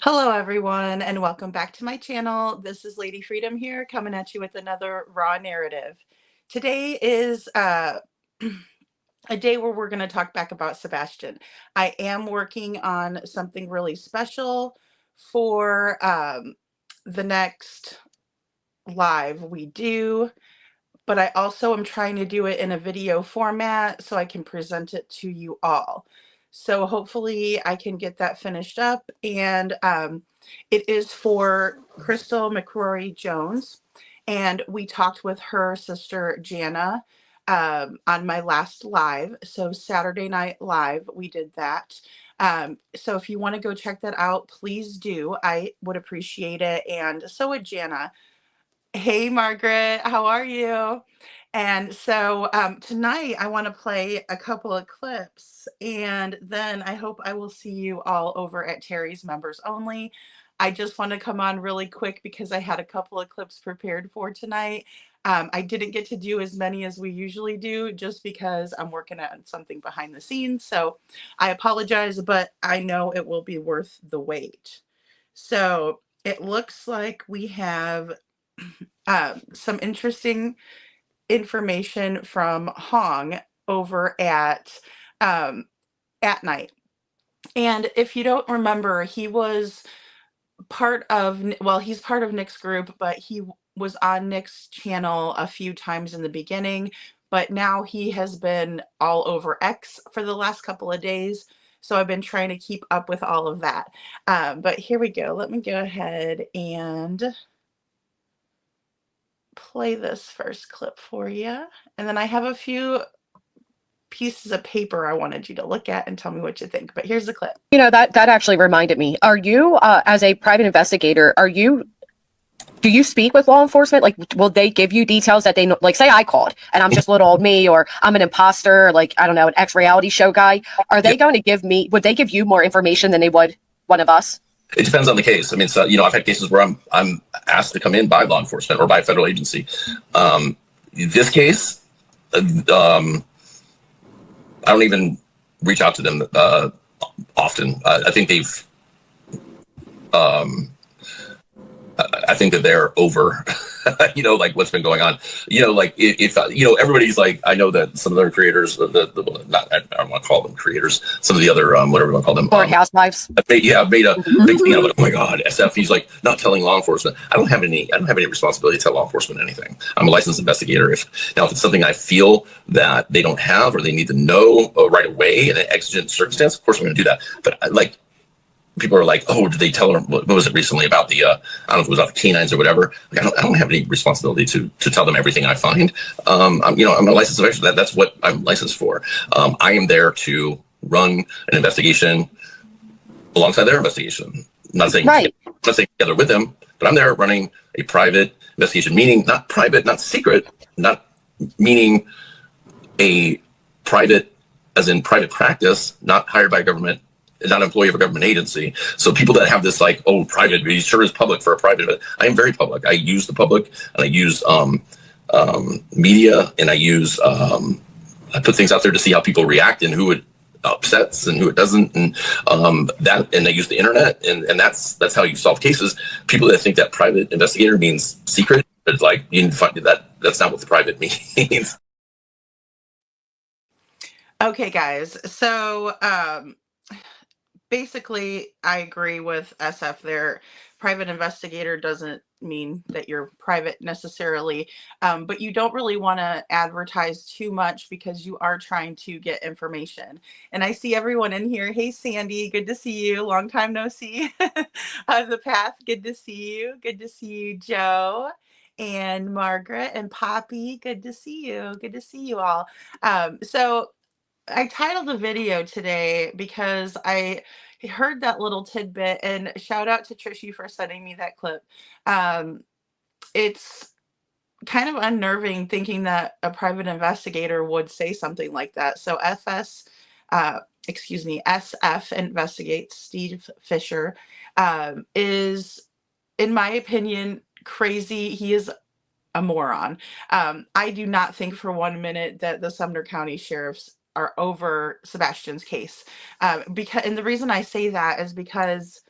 Hello, everyone, and welcome back to my channel. This is Lady Freedom here, coming at you with another raw narrative. Today is a day where we're going to talk back about Sebastian. I am working on something really special for the next live we do, but I also am trying to do it in a video format so I can present it to you all. So hopefully I can get that finished up. And it is for Crystal McCrory Jones. And we talked with her sister Jana on my last live. So Saturday Night Live, we did that. So if you want to go check that out, please do. I would appreciate it. And so would Jana. Hey, Margaret, how are you? And so tonight I want to play a couple of clips, and then I hope I will see you all over at Terry's Members Only. I just want to come on really quick because I had a couple of clips prepared for tonight. I didn't get to do as many as we usually do just because I'm working on something behind the scenes. So I apologize, but I know it will be worth the wait. So it looks like we have some interesting information from Hong over at night. And if you don't remember, he was part of, well, he's part of Nick's group, but he was on Nick's channel a few times in the beginning, but now he has been all over X for the last couple of days. So I've been trying to keep up with all of that. But here we go. Let me go ahead and play this first clip for you. And then I have a few pieces of paper I wanted you to look at and tell me what you think. But here's the clip. You know, that actually reminded me. Are you, as a private investigator, do you speak with law enforcement? Like, will they give you details that they know? Like, say I called and I'm just little old me, or I'm an imposter, like, I don't know, an ex-reality show guy. Are they going to give me, would they give you more information than they would one of us? It depends on the case. I mean, so, I've had cases where I'm asked to come in by law enforcement or by a federal agency. This case, I don't even reach out to them often. I think they've, I think that they're over, like what's been going on. Like if everybody's like, I know that some of their creators, I don't want to call them creators, some of the other, whatever you want to call them. Or housewives. I've made a big thing of it. Oh my God, SF, he's like not telling law enforcement. I don't have any responsibility to tell law enforcement anything. I'm a licensed investigator. If it's something I feel that they don't have or they need to know right away in an exigent circumstance, of course I'm going to do that. But people are like, oh, did they tell her, what was it recently about the, I don't know if it was off canines or whatever. Like, I don't have any responsibility to tell them everything I find. I'm a licensed investigator. That's what I'm licensed for. I am there to run an investigation alongside their investigation. I'm not saying together with them, but I'm there running a private investigation, meaning not private, not secret, not meaning a private, as in private practice, not hired by government, not an employee of a government agency. So people that have this like, oh, private, he sure is public for a private. I am very public. I use the public, and I use media, and I put things out there to see how people react and who it upsets and who it doesn't, and I use the internet, and that's how you solve cases. People that think that private investigator means secret, it's like you need to find that's not what the private means. Okay, guys. So basically, I agree with SF there. Private investigator doesn't mean that you're private necessarily, but you don't really want to advertise too much because you are trying to get information. And I see everyone in here. Hey, Sandy, good to see you. Long time no see. On the path, good to see you. Good to see you, Joe. And Margaret and Poppy, good to see you. Good to see you all. So I titled the video today because I heard that little tidbit, and shout out to Trishy for sending me that clip. It's kind of unnerving thinking that a private investigator would say something like that. So SF investigates Steve Fisher is, in my opinion, crazy. He is a moron. I do not think for 1 minute that the Sumner County sheriffs are over Sebastian's case. And the reason I say that is because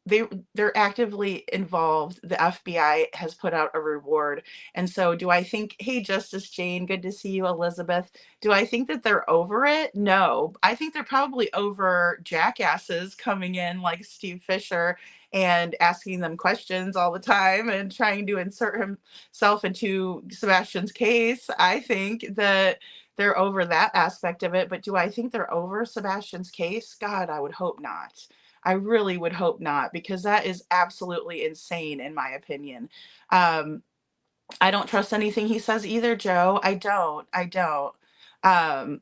they're actively involved. The FBI has put out a reward. And so do I think, hey, Justice Jane, good to see you, Elizabeth. Do I think that they're over it? No. I think they're probably over jackasses coming in like Steve Fisher and asking them questions all the time and trying to insert himself into Sebastian's case. I think that they're over that aspect of it. But do I think they're over Sebastian's case? God, I would hope not. I really would hope not, because that is absolutely insane, in my opinion. Um, I don't trust anything he says either, Joe. I don't. I don't. Um,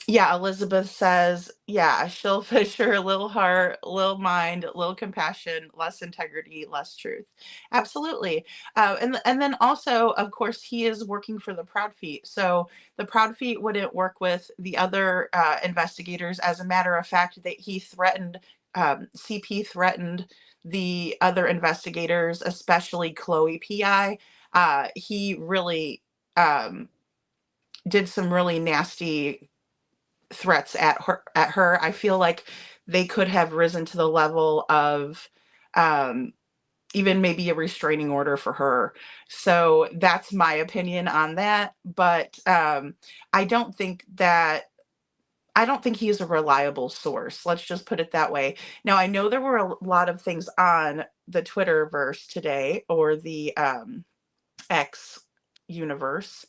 yeah, Elizabeth says, yeah, Shill Fisher, little heart, little mind, little compassion, less integrity, less truth. Absolutely. And then also, of course, he is working for the Proud Feet. So the Proud Feet wouldn't work with the other investigators. As a matter of fact, that he threatened, CP threatened the other investigators, especially Chloe PI. He really did some really nasty threats at her. I feel like they could have risen to the level of um even maybe a restraining order for her. So that's my opinion on that. But I don't think that I don't think he's a reliable source. Let's just put it that way. Now, I know there were a lot of things on the Twitterverse today, or the X universe.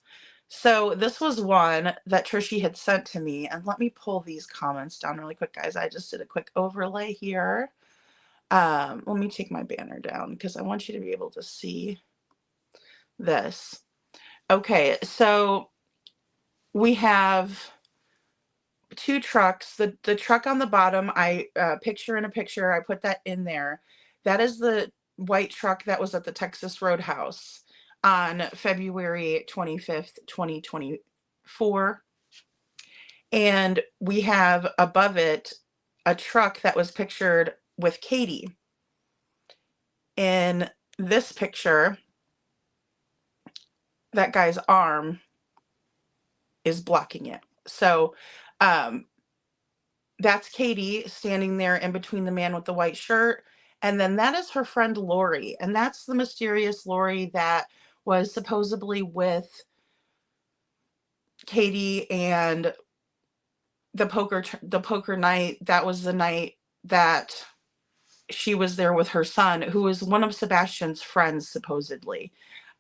So this was one that Trishy had sent to me, and let me pull these comments down really quick, guys. I just did a quick overlay here. Let me take my banner down because I want you to be able to see this. Okay, so we have two trucks. The truck on the bottom, I picture in a picture, I put that in there. That is the white truck that was at the Texas Roadhouse on February 25th, 2024. And we have above it a truck that was pictured with Katie. In this picture, that guy's arm is blocking it. So that's Katie standing there in between the man with the white shirt. And then that is her friend Lori. And that's the mysterious Lori that was supposedly with Katie and the poker night. That was the night that she was there with her son, who is one of Sebastian's friends, supposedly.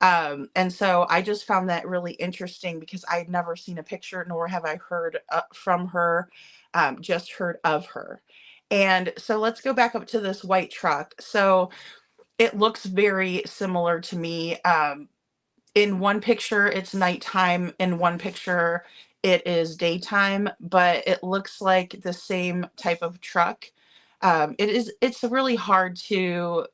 And so I just found that really interesting because I had never seen a picture, nor have I heard from her, just heard of her. And so let's go back up to this white truck. So it looks very similar to me. In one picture, it's nighttime. In one picture, it is daytime, but it looks like the same type of truck. It's really hard to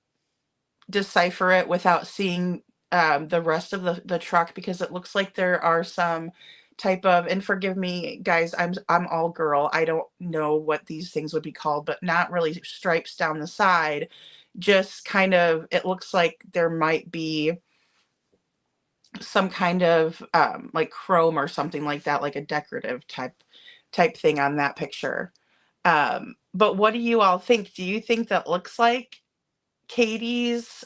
decipher it without seeing the rest of the truck, because it looks like there are some type of, and forgive me guys, I'm all girl, I don't know what these things would be called, but not really stripes down the side, just kind of, it looks like there might be some kind of like chrome or something like that, like a decorative type thing on that picture. But what do you all think? Do you think that looks like Katie's,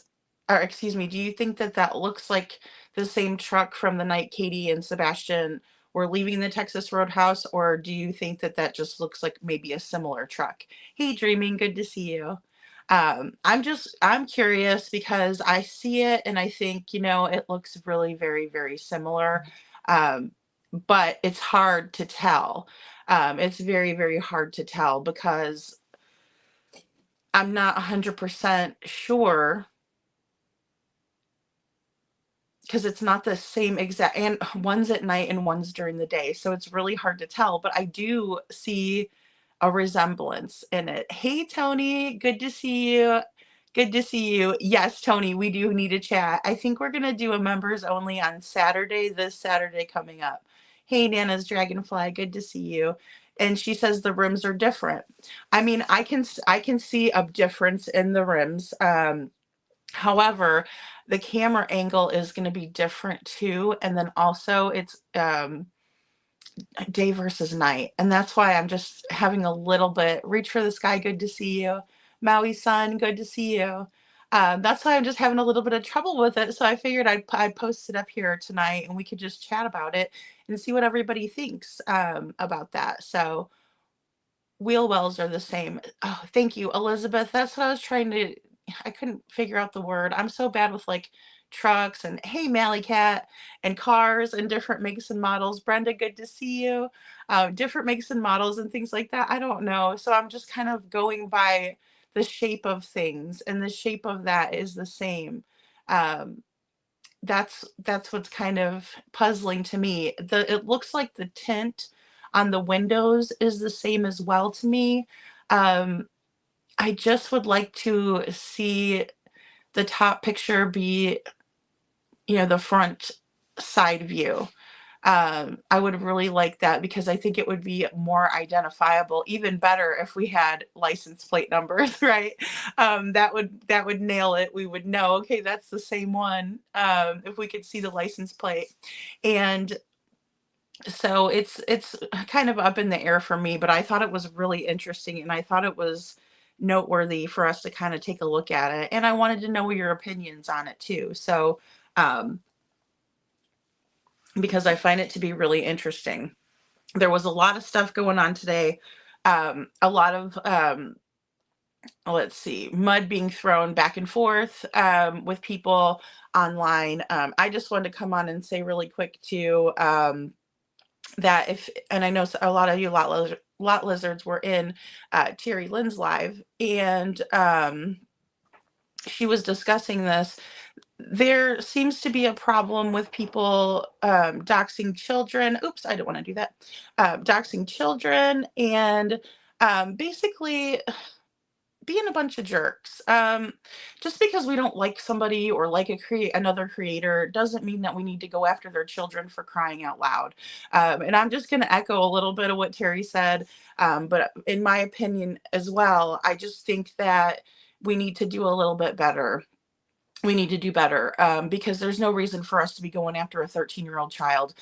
or excuse me, do you think that that looks like the same truck from the night Katie and Sebastian were leaving the Texas Roadhouse, or do you think that that just looks like maybe a similar truck? Hey, Dreaming, good to see you. I'm curious because I see it and I think, it looks really very, very similar. But it's hard to tell. It's very, very hard to tell because I'm not 100% sure, because it's not the same exact, and one's at night and one's during the day. So it's really hard to tell, but I do see a resemblance in it. Hey, Tony, good to see you. Good to see you. Yes, Tony, we do need to chat. I think we're going to do a members only on Saturday, this Saturday coming up. Hey, Nana's Dragonfly, good to see you. And she says the rims are different. I mean, I can see a difference in the rims. However, the camera angle is going to be different too. And then also it's day versus night. And that's why I'm just having a little bit, reach for the sky, good to see you. Maui Sun, good to see you. That's why I'm just having a little bit of trouble with it. So I figured I'd post it up here tonight and we could just chat about it and see what everybody thinks about that. So wheel wells are the same. Oh, thank you, Elizabeth. That's what I was trying to, I couldn't figure out the word. I'm so bad with like trucks and hey, Mally Cat, and cars and different makes and models. Brenda, good to see you. Different makes and models and things like that. I don't know. So I'm just kind of going by the shape of things, and the shape of that is the same. Um, that's what's kind of puzzling to me. It looks like the tint on the windows is the same as well to me. Um, I just would like to see the top picture be, the front side view. I would really like that because I think it would be more identifiable, even better if we had license plate numbers, right? That would nail it. We would know, okay, that's the same one, if we could see the license plate. And so it's kind of up in the air for me, but I thought it was really interesting and I thought it was noteworthy for us to kind of take a look at it. And I wanted to know your opinions on it too. So, um, because I find it to be really interesting. There was a lot of stuff going on today. A lot of, let's see, mud being thrown back and forth with people online. I just wanted to come on and say really quick too, that and I know a lot of you lot lizards were in Terry Lynn's live, and she was discussing this. There seems to be a problem with people doxing children. Oops, I don't want to do that. Doxing children and basically being a bunch of jerks. Just because we don't like somebody or like another creator doesn't mean that we need to go after their children for crying out loud. And I'm just going to echo a little bit of what Terry said. But in my opinion as well, I just think that we need to do a little bit better. We need to do better because there's no reason for us to be going after a 13-year-old child.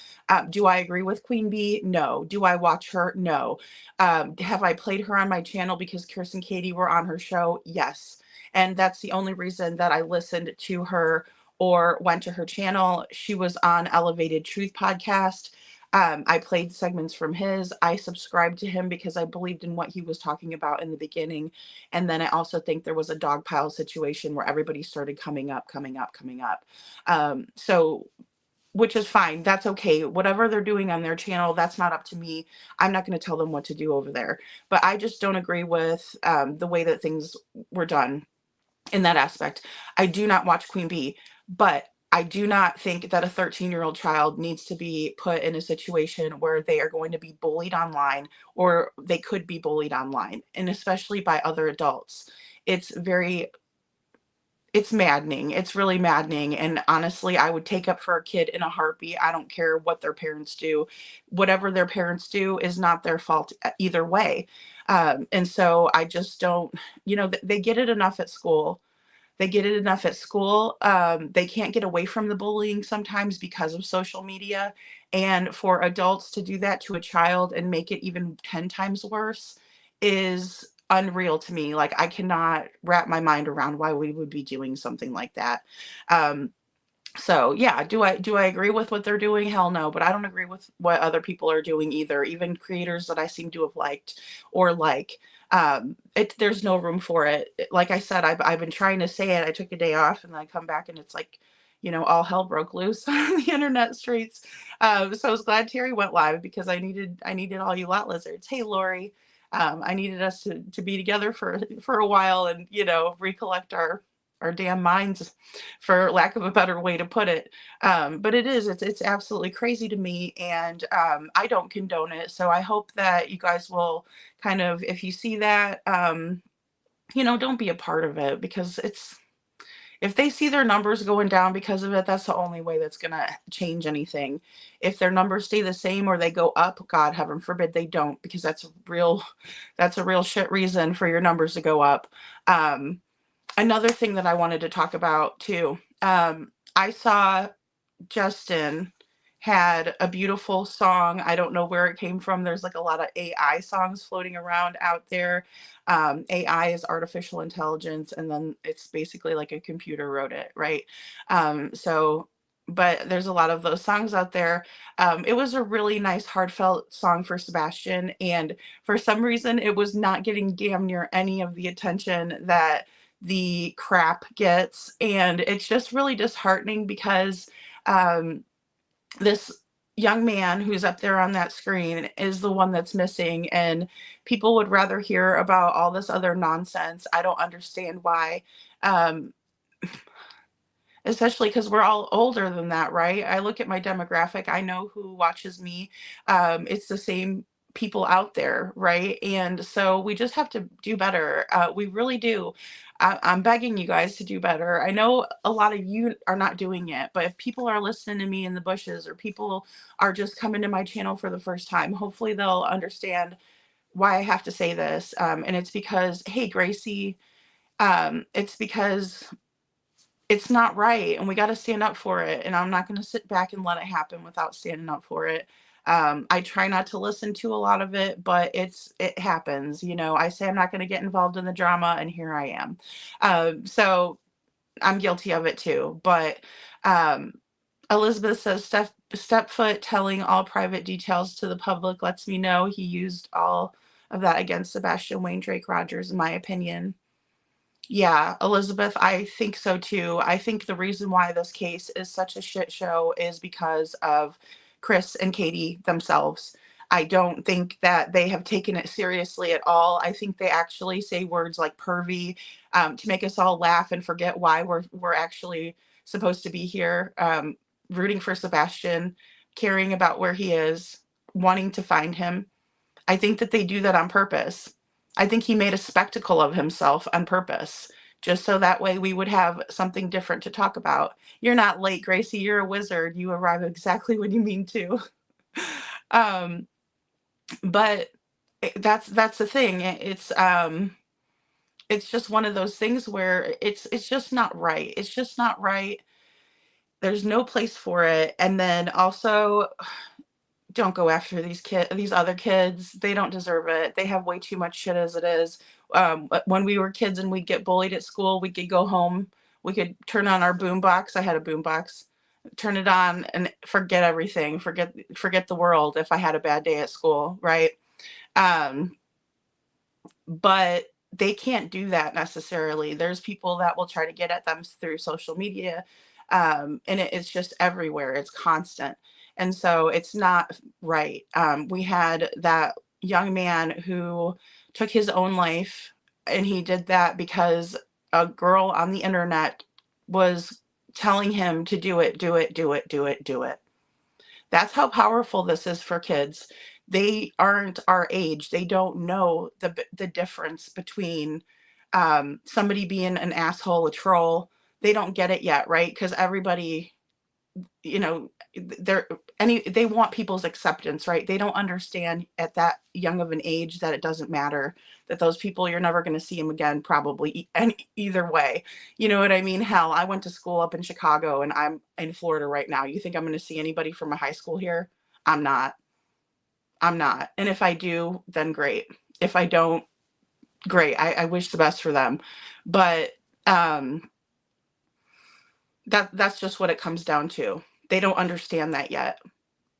Do I agree with Queen Bee? No. Do I watch her? No. Have I played her on my channel because Chris and Katie were on her show? Yes. And that's the only reason that I listened to her or went to her channel. She was on Elevated Truth podcast. I played segments from his. I subscribed to him because I believed in what he was talking about in the beginning. And then I also think there was a dog pile situation where everybody started coming up. So, which is fine. That's okay. Whatever they're doing on their channel, that's not up to me. I'm not going to tell them what to do over there. But I just don't agree with the way that things were done in that aspect. I do not watch Queen Bee, but I do not think that a 13-year-old child needs to be put in a situation where they are going to be bullied online, or they could be bullied online, and especially by other adults. It's it's maddening. It's really maddening. And honestly, I would take up for a kid in a heartbeat. I don't care what their parents do. Whatever their parents do is not their fault either way. And so I just don't, they get it enough at school. They get it enough at school. They can't get away from the bullying sometimes because of social media. And for adults to do that to a child and make it even 10 times worse is unreal to me. Like, I cannot wrap my mind around why we would be doing something like that. Um, so yeah, do I agree with what they're doing? Hell no, but I don't agree with what other people are doing either, even creators that I seem to have liked or like. There's no room for it. Like I said, I've been trying to say it. I took a day off and then I come back and it's like, all hell broke loose on the internet streets. So I was glad Terry went live because I needed all you lot lizards. Hey Lori, I needed us to be together for a while and recollect our damn minds, for lack of a better way to put it. But it's absolutely crazy to me, and I don't condone it. So I hope that you guys will kind of, if you see that, don't be a part of it, because if they see their numbers going down because of it, that's the only way that's going to change anything. If their numbers stay the same or they go up, God heaven forbid they don't, because that's a real shit reason for your numbers to go up. Another thing that I wanted to talk about too, I saw Justin had a beautiful song. I don't know where it came from. There's like a lot of AI songs floating around out there. AI is artificial intelligence, and then it's basically like a computer wrote it, right? So, but there's a lot of those songs out there. It was a really nice, heartfelt song for Sebastian, and for some reason, it was not getting damn near any of the attention that the crap gets, and it's just really disheartening because um, this young man who's up there on that screen is the one that's missing, and people would rather hear about all this other nonsense. I don't understand why. um, Especially because we're all older than that, right? I look at my demographic, I know who watches me. It's the same people out there, right? And so we just have to do better. We really do. I'm begging you guys to do better. I know a lot of you are not doing it, but if people are listening to me in the bushes, or people are just coming to my channel for the first time, hopefully they'll understand why I have to say this. And it's because, hey, Gracie, it's because it's not right, and we got to stand up for it, and I'm not going to sit back and let it happen without standing up for it. I try not to listen to a lot of it, but it happens. I say I'm not going to get involved in the drama, and here I am. So I'm guilty of it too. But um, Elizabeth says Stepfoot telling all private details to the public lets me know he used all of that against Sebastian Wayne Drake Rogers, in my opinion. Yeah, Elizabeth, I think so too. I think the reason why this case is such a shit show is because of Chris and Katie themselves. I don't think that they have taken it seriously at all. I think they actually say words like pervy, to make us all laugh and forget why we're actually supposed to be here, rooting for Sebastian, caring about where he is, wanting to find him. I think that they do that on purpose. I think he made a spectacle of himself on purpose, just so that way we would have something different to talk about. You're not late, Gracie. You're a wizard. You arrive exactly when you mean to. um, but that's the thing. It's just one of those things where it's just not right. It's just not right. There's no place for it. And then also, don't go after these other kids. They don't deserve it. They have way too much shit as it is. When we were kids and we'd get bullied at school, we could go home, we could turn on our boom box. I had a boom box. Turn it on and forget everything. Forget the world if I had a bad day at school, right? Um, but they can't do that necessarily. There's people that will try to get at them through social media, and it's just everywhere. It's constant, and so it's not right. We had that young man who took his own life, and he did that because a girl on the internet was telling him to do it, do it, do it, do it, do it. That's how powerful this is for kids. They aren't our age. They don't know the difference between somebody being an asshole, a troll. They don't get it yet, right? Because everybody, you know, they want people's acceptance, right? They don't understand at that young of an age that it doesn't matter, that those people, you're never going to see them again, probably, and either way. You know what I mean? Hell, I went to school up in Chicago, and I'm in Florida right now. You think I'm going to see anybody from a high school here? I'm not. I'm not. And if I do, then great. If I don't, great. I wish the best for them. But um that's just what it comes down to. They don't understand that yet.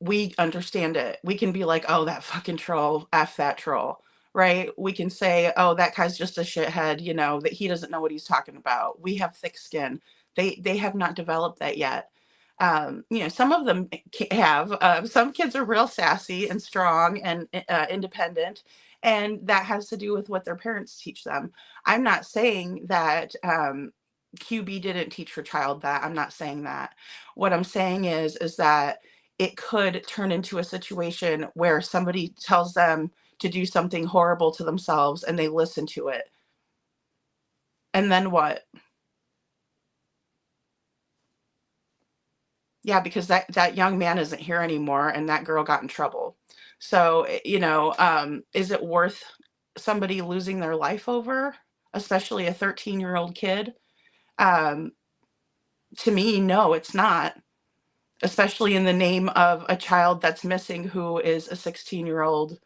We understand it. We can be like, oh, that fucking troll, F that troll, right? We can say, oh, that guy's just a shithead, that he doesn't know what he's talking about. We have thick skin. They have not developed that yet. Some of them have. Some kids are real sassy and strong and independent, and that has to do with what their parents teach them. I'm not saying that QB didn't teach her child that. I'm not saying that. What I'm saying is that it could turn into a situation where somebody tells them to do something horrible to themselves and they listen to it. And then what? Yeah, because that young man isn't here anymore, and that girl got in trouble. So, is it worth somebody losing their life over, especially a 13-year-old kid? Um, to me, no, it's not. especially in the name of a child that's missing who is a 16-year-old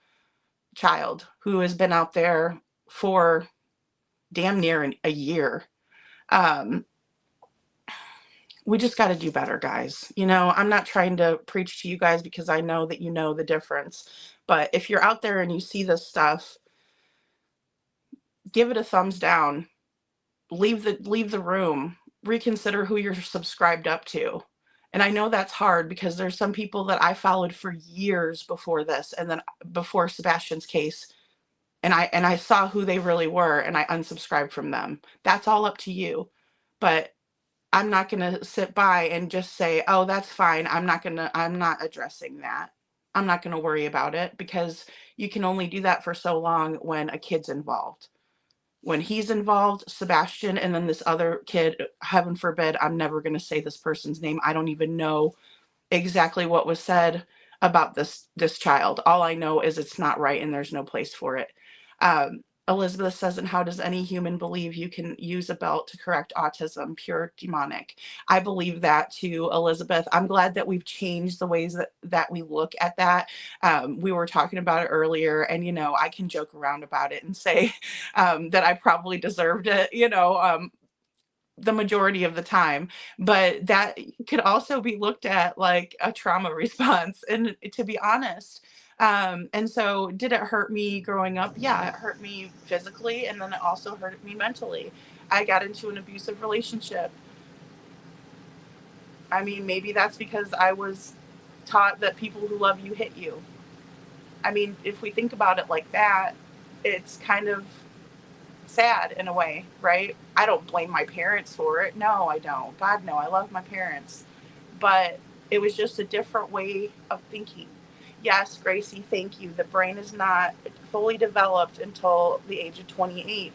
child who has been out there for damn near a year. Um, we just got to do better, guys. You know, I'm not trying to preach to you guys because I know that you know the difference. But if you're out there and you see this stuff, give it a thumbs down. Leave the room. Reconsider who you're subscribed up to. And I know that's hard because there's some people that I followed for years before this, and then before Sebastian's case, and I saw who they really were, and I unsubscribed from them. That's all up to you. But I'm not going to sit by and just say, oh, that's fine. I'm not addressing that. I'm not going to worry about it, because you can only do that for so long when a kid's involved. When he's involved, Sebastian, and then this other kid, heaven forbid, I'm never going to say this person's name. I don't even know exactly what was said about this child. All I know is it's not right and there's no place for it. Elizabeth says, and how does any human believe you can use a belt to correct autism? Pure demonic. I believe that too, Elizabeth. I'm glad that we've changed the ways that we look at that. We were talking about it earlier, and, you know, I can joke around about it and say that I probably deserved it, you know, the majority of the time, but that could also be looked at like a trauma response. And to be honest, and so did it hurt me growing up? Yeah, it hurt me physically, and then it also hurt me mentally. I got into an abusive relationship. I mean, maybe that's because I was taught that people who love you hit you. I mean, if we think about it like that, it's kind of sad in a way, right? I don't blame my parents for it. No, I don't. God, no, I love my parents. But it was just a different way of thinking. Yes, Gracie, thank you. The brain is not fully developed until the age of 28.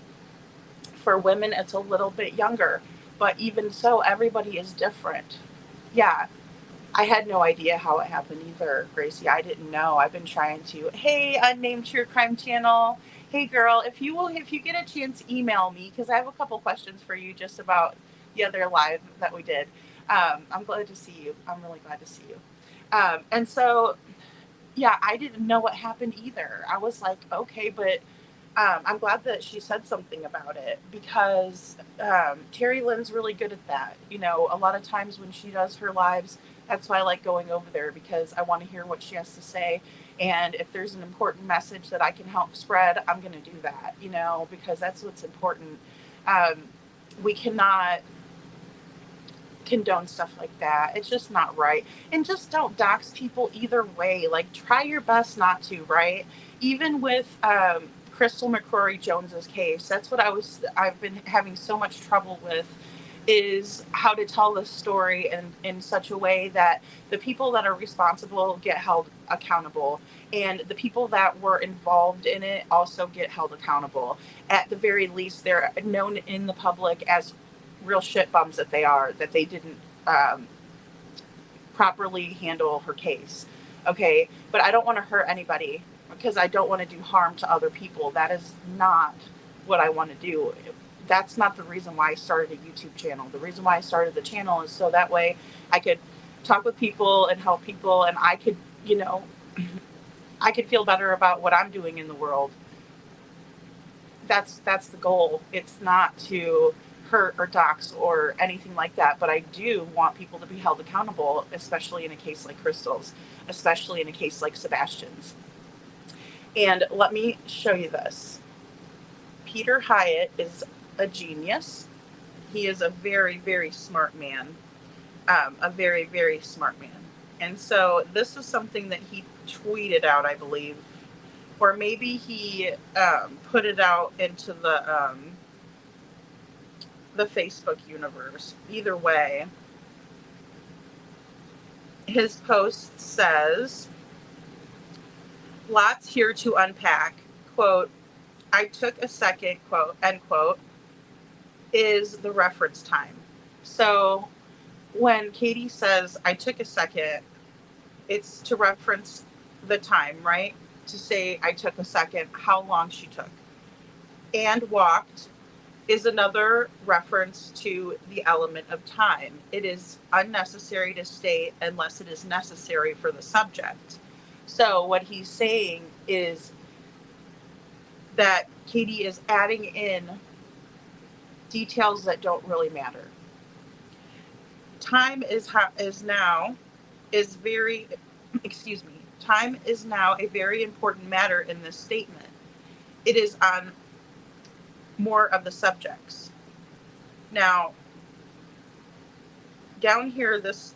For women, it's a little bit younger. But even so, everybody is different. Yeah, I had no idea how it happened either, Gracie. I didn't know. I've been trying to. Hey, unnamed true crime channel. Hey, girl, if you get a chance, email me, because I have a couple questions for you just about the other live that we did. I'm glad to see you. I'm really glad to see you. And so, yeah, I didn't know what happened either. I was like, okay, but I'm glad that she said something about it, because Terry Lynn's really good at that. You know, a lot of times when she does her lives, that's why I like going over there, because I want to hear what she has to say. And if there's an important message that I can help spread, I'm going to do that, you know, because that's what's important. We cannot condone stuff like that. It's just not right. And just don't dox people either way. Like, try your best not to, right? Even with Crystal McCrory Jones's case, that's what I've been having so much trouble with, is how to tell this story in such a way that the people that are responsible get held accountable, and the people that were involved in it also get held accountable. At the very least, they're known in the public as real shit bums that they are, that they didn't properly handle her case. Okay, but I don't want to hurt anybody, because I don't want to do harm to other people. That is not what I want to do. That's not the reason why I started a YouTube channel. The reason why I started the channel is so that way I could talk with people and help people, and I could, you know, I could feel better about what I'm doing in the world. That's the goal. It's not to hurt or dox or anything like that, but I do want people to be held accountable, especially in a case like Crystal's, especially in a case like Sebastian's. And let me show you this. Peter Hyatt is a genius. He is a very, very smart man. A very, very smart man. And so this is something that he tweeted out, I believe, or maybe he put it out into the Facebook universe. Either way, his post says, lots here to unpack. Quote, I took a second, quote, end quote, is the reference time. So when Katie says, I took a second, it's to reference the time, right? To say I took a second, how long she took. And walked is another reference to the element of time. It is unnecessary to state unless it is necessary for the subject. So what he's saying is that Katie is adding in details that don't really matter. Time is now very, excuse me, time is now a very important matter in this statement. It is on more of the subjects. Now, down here, this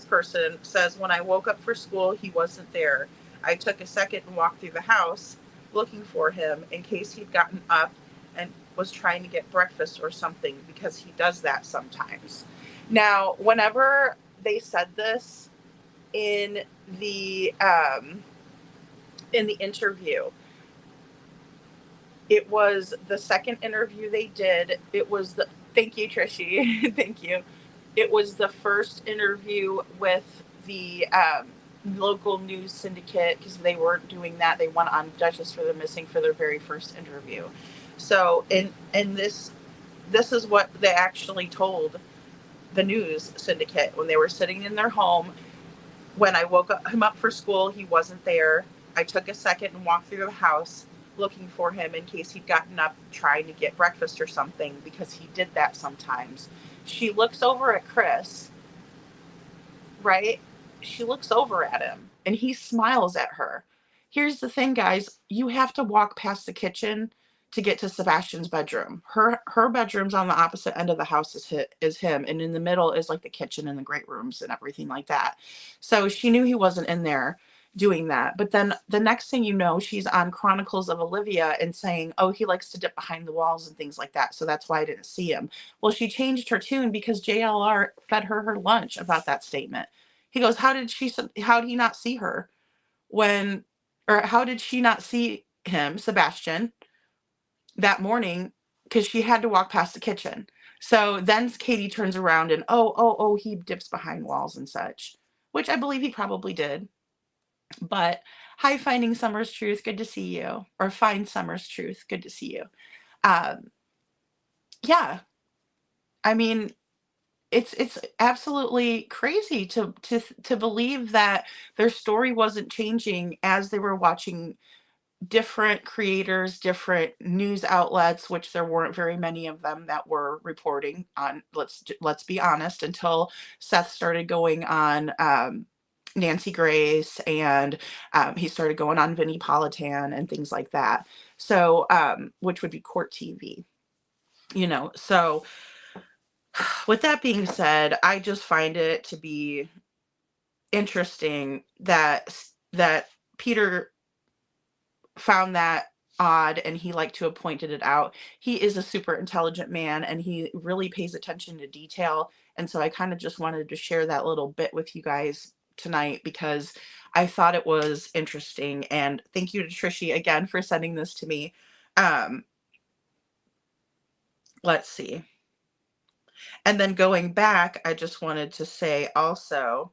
person says, when I woke up for school, he wasn't there. I took a second and walked through the house looking for him in case he'd gotten up and was trying to get breakfast or something, because he does that sometimes. Now, whenever they said this in the interview, it was the second interview they did. It was the, thank you, Trishy. Thank you. It was the first interview with the local news syndicate, because they weren't doing that. They went on Justice for the Missing for their very first interview. So in this is what they actually told the news syndicate when they were sitting in their home. When I woke him up for school, he wasn't there. I took a second and walked through the house looking for him in case he'd gotten up trying to get breakfast or something, because he did that sometimes. She looks over at Chris, right? She looks over at him and he smiles at her. Here's the thing, guys. You have to walk past the kitchen to get to Sebastian's bedroom. Her bedroom's on the opposite end of the house is him, and in the middle is like the kitchen and the great rooms and everything like that. So she knew he wasn't in there doing that. But then the next thing you know, she's on Chronicles of Olivia and saying, oh, he likes to dip behind the walls and things like that. So that's why I didn't see him. Well, she changed her tune because JLR fed her lunch about that statement. He goes, how did he not see her when, or how did she not see him, Sebastian, that morning? Because she had to walk past the kitchen. So then Katie turns around and, oh, he dips behind walls and such, which I believe he probably did. But hi, Finding Summer's Truth, good to see you. Or Find Summer's Truth, good to see you. Yeah, I mean, it's absolutely crazy to believe that their story wasn't changing as they were watching different creators, different news outlets, which there weren't very many of them that were reporting on. Let's be honest, until Seth started going on Nancy Grace, and he started going on Vinnie Politan and things like that. So, which would be Court TV, So, with that being said, I just find it to be interesting that Peter found that odd, and he liked to have pointed it out. He is a super intelligent man, and he really pays attention to detail. And so I kind of just wanted to share that little bit with you guys tonight, because I thought it was interesting. And thank you to Trishy again for sending this to me. Let's see. And then going back, I just wanted to say also,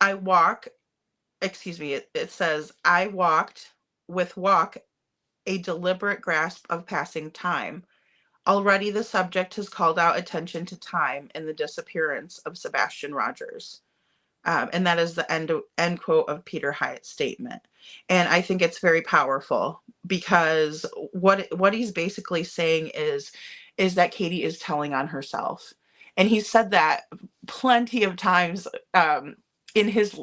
it says, I walked with walk a deliberate grasp of passing time. Already the subject has called out attention to time in the disappearance of Sebastian Rogers. And that is the end quote of Peter Hyatt's statement. And I think it's very powerful, because what he's basically saying is that Katie is telling on herself. And he said that plenty of times in his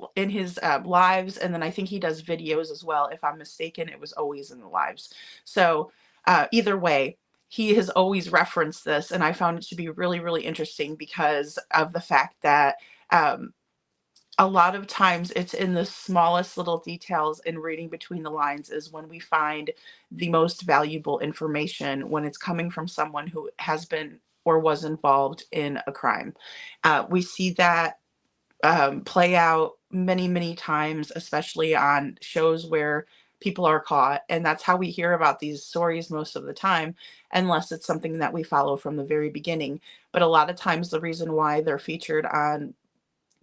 lives, and then I think he does videos as well. If I'm mistaken, it was always in the lives. So either way, he has always referenced this, and I found it to be really, really interesting because of the fact that a lot of times it's in the smallest little details, and reading between the lines is when we find the most valuable information, when it's coming from someone who has been or was involved in a crime. We see that play out many, many times, especially on shows where people are caught. And that's how we hear about these stories most of the time, unless it's something that we follow from the very beginning. But a lot of times the reason why they're featured on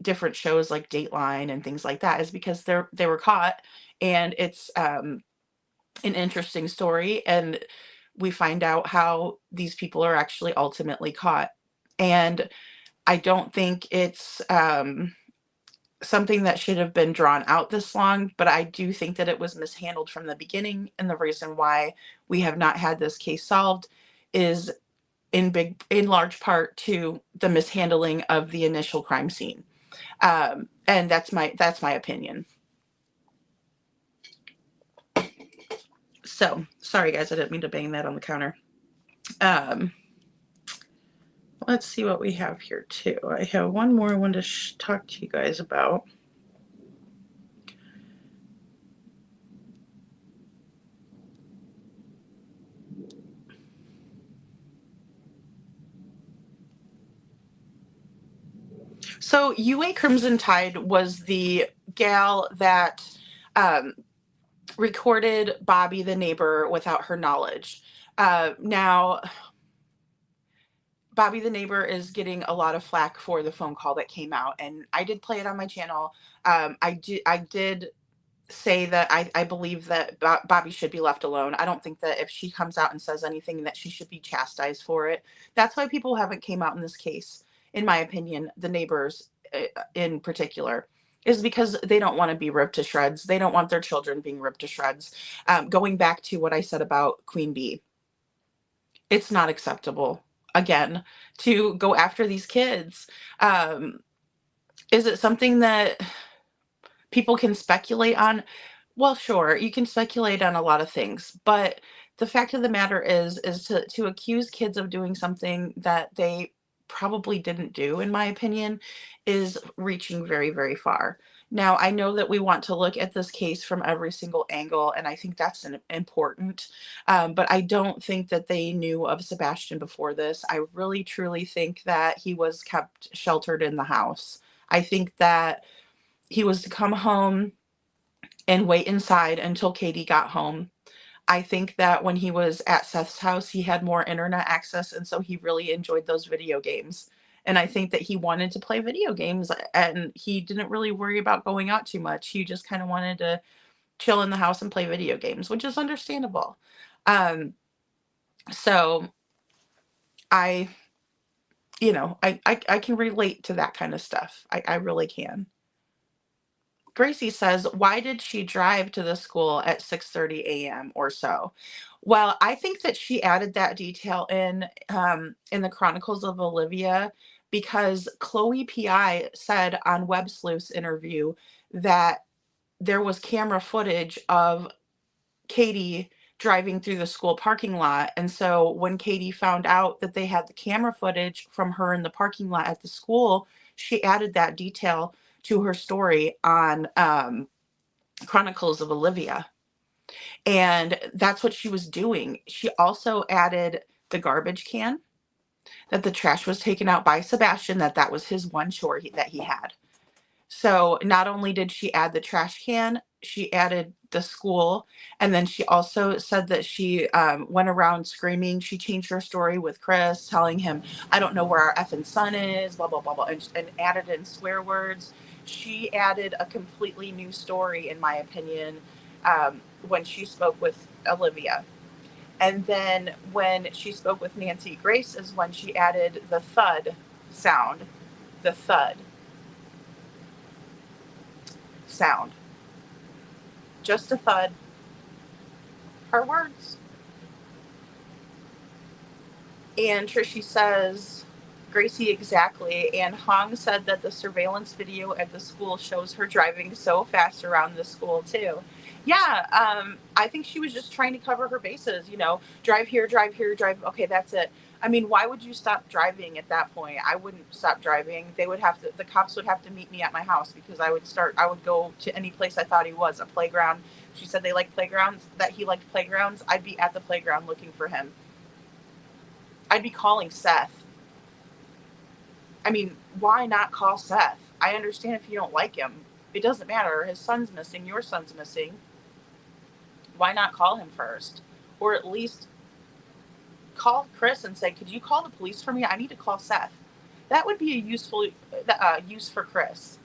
different shows like Dateline and things like that is because they were caught, and it's an interesting story. And we find out how these people are actually ultimately caught. And I don't think it's something that should have been drawn out this long, but I do think that it was mishandled from the beginning. And the reason why we have not had this case solved is in large part to the mishandling of the initial crime scene. And that's my opinion. So sorry guys, I didn't mean to bang that on the counter. Let's see what we have here too. I have one more I wanted to talk to you guys about. So UA Crimson Tide was the gal that recorded Bobby the neighbor without her knowledge. Now, Bobby the neighbor is getting a lot of flack for the phone call that came out, and I did play it on my channel. I did say that I believe that Bobby should be left alone. I don't think that if she comes out and says anything that she should be chastised for it. That's why people haven't came out in this case, in my opinion, the neighbors in particular, is because they don't want to be ripped to shreds. They don't want their children being ripped to shreds. Going back to what I said about Queen Bee, it's not acceptable, again, to go after these kids. Is it something that people can speculate on? Well, sure, you can speculate on a lot of things, but the fact of the matter is to accuse kids of doing something that they probably didn't do, in my opinion, is reaching very, very far. Now, I know that we want to look at this case from every single angle, and I think that's important. But I don't think that they knew of Sebastian before this. I really, truly think that he was kept sheltered in the house. I think that he was to come home and wait inside until Katie got home. I think that when he was at Seth's house, he had more internet access, and so he really enjoyed those video games. And I think that he wanted to play video games, and he didn't really worry about going out too much. He just kind of wanted to chill in the house and play video games, which is understandable. So I can relate to that kind of stuff. I really can. Gracie says, why did she drive to the school at 6:30 a.m. or so? Well, I think that she added that detail in the Chronicles of Olivia because Chloe P.I. said on Web Sleuth's interview that there was camera footage of Katie driving through the school parking lot. And so when Katie found out that they had the camera footage from her in the parking lot at the school, she added that detail to her story on Chronicles of Olivia. And that's what she was doing. She also added the garbage can, that the trash was taken out by Sebastian, that was his one chore that he had. So not only did she add the trash can, she added the school. And then she also said that she went around screaming. She changed her story with Chris, telling him, I don't know where our effing son is, blah, blah, blah, blah, and added in swear words. She added a completely new story, in my opinion, when she spoke with Olivia. And then when she spoke with Nancy Grace is when she added the thud sound, the thud sound. Just a thud. Her words. And Trishy says, Gracie, exactly. And Hong said that the surveillance video at the school shows her driving so fast around the school too. Yeah, I think she was just trying to cover her bases, drive here, drive. Okay, that's it. I mean, why would you stop driving at that point? I wouldn't stop driving. The cops would have to meet me at my house because I would go to any place I thought he was, a playground. She said they like playgrounds, that he liked playgrounds. I'd be at the playground looking for him. I'd be calling Seth. I mean, why not call Seth? I understand if you don't like him. It doesn't matter. His son's missing. Your son's missing. Why not call him first? Or at least call Chris and say, could you call the police for me? I need to call Seth. That would be a useful use for Chris,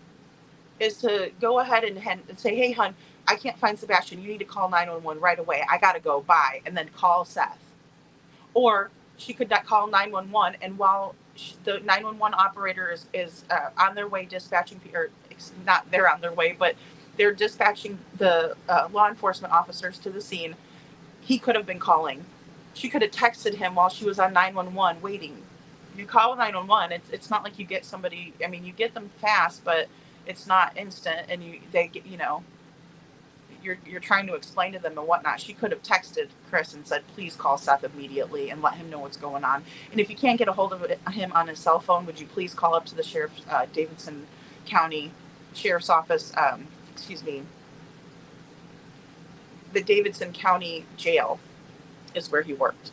is to go ahead and say, hey, hon, I can't find Sebastian. You need to call 911 right away. I got to go. Bye. And then call Seth. Or she could call 911, and while the 911 operator is on their way dispatching, or not they're on their way, but they're dispatching the law enforcement officers to the scene, he could have been calling. She could have texted him while she was on 911 waiting. You call 911, it's not like you get somebody, I mean, you get them fast, but it's not instant, and they get, you're trying to explain to them and whatnot. She could have texted Chris and said, please call Seth immediately and let him know what's going on. And if you can't get a hold of him on his cell phone, would you please call up to the sheriff's, Davidson County Sheriff's Office, the Davidson County Jail is where he worked.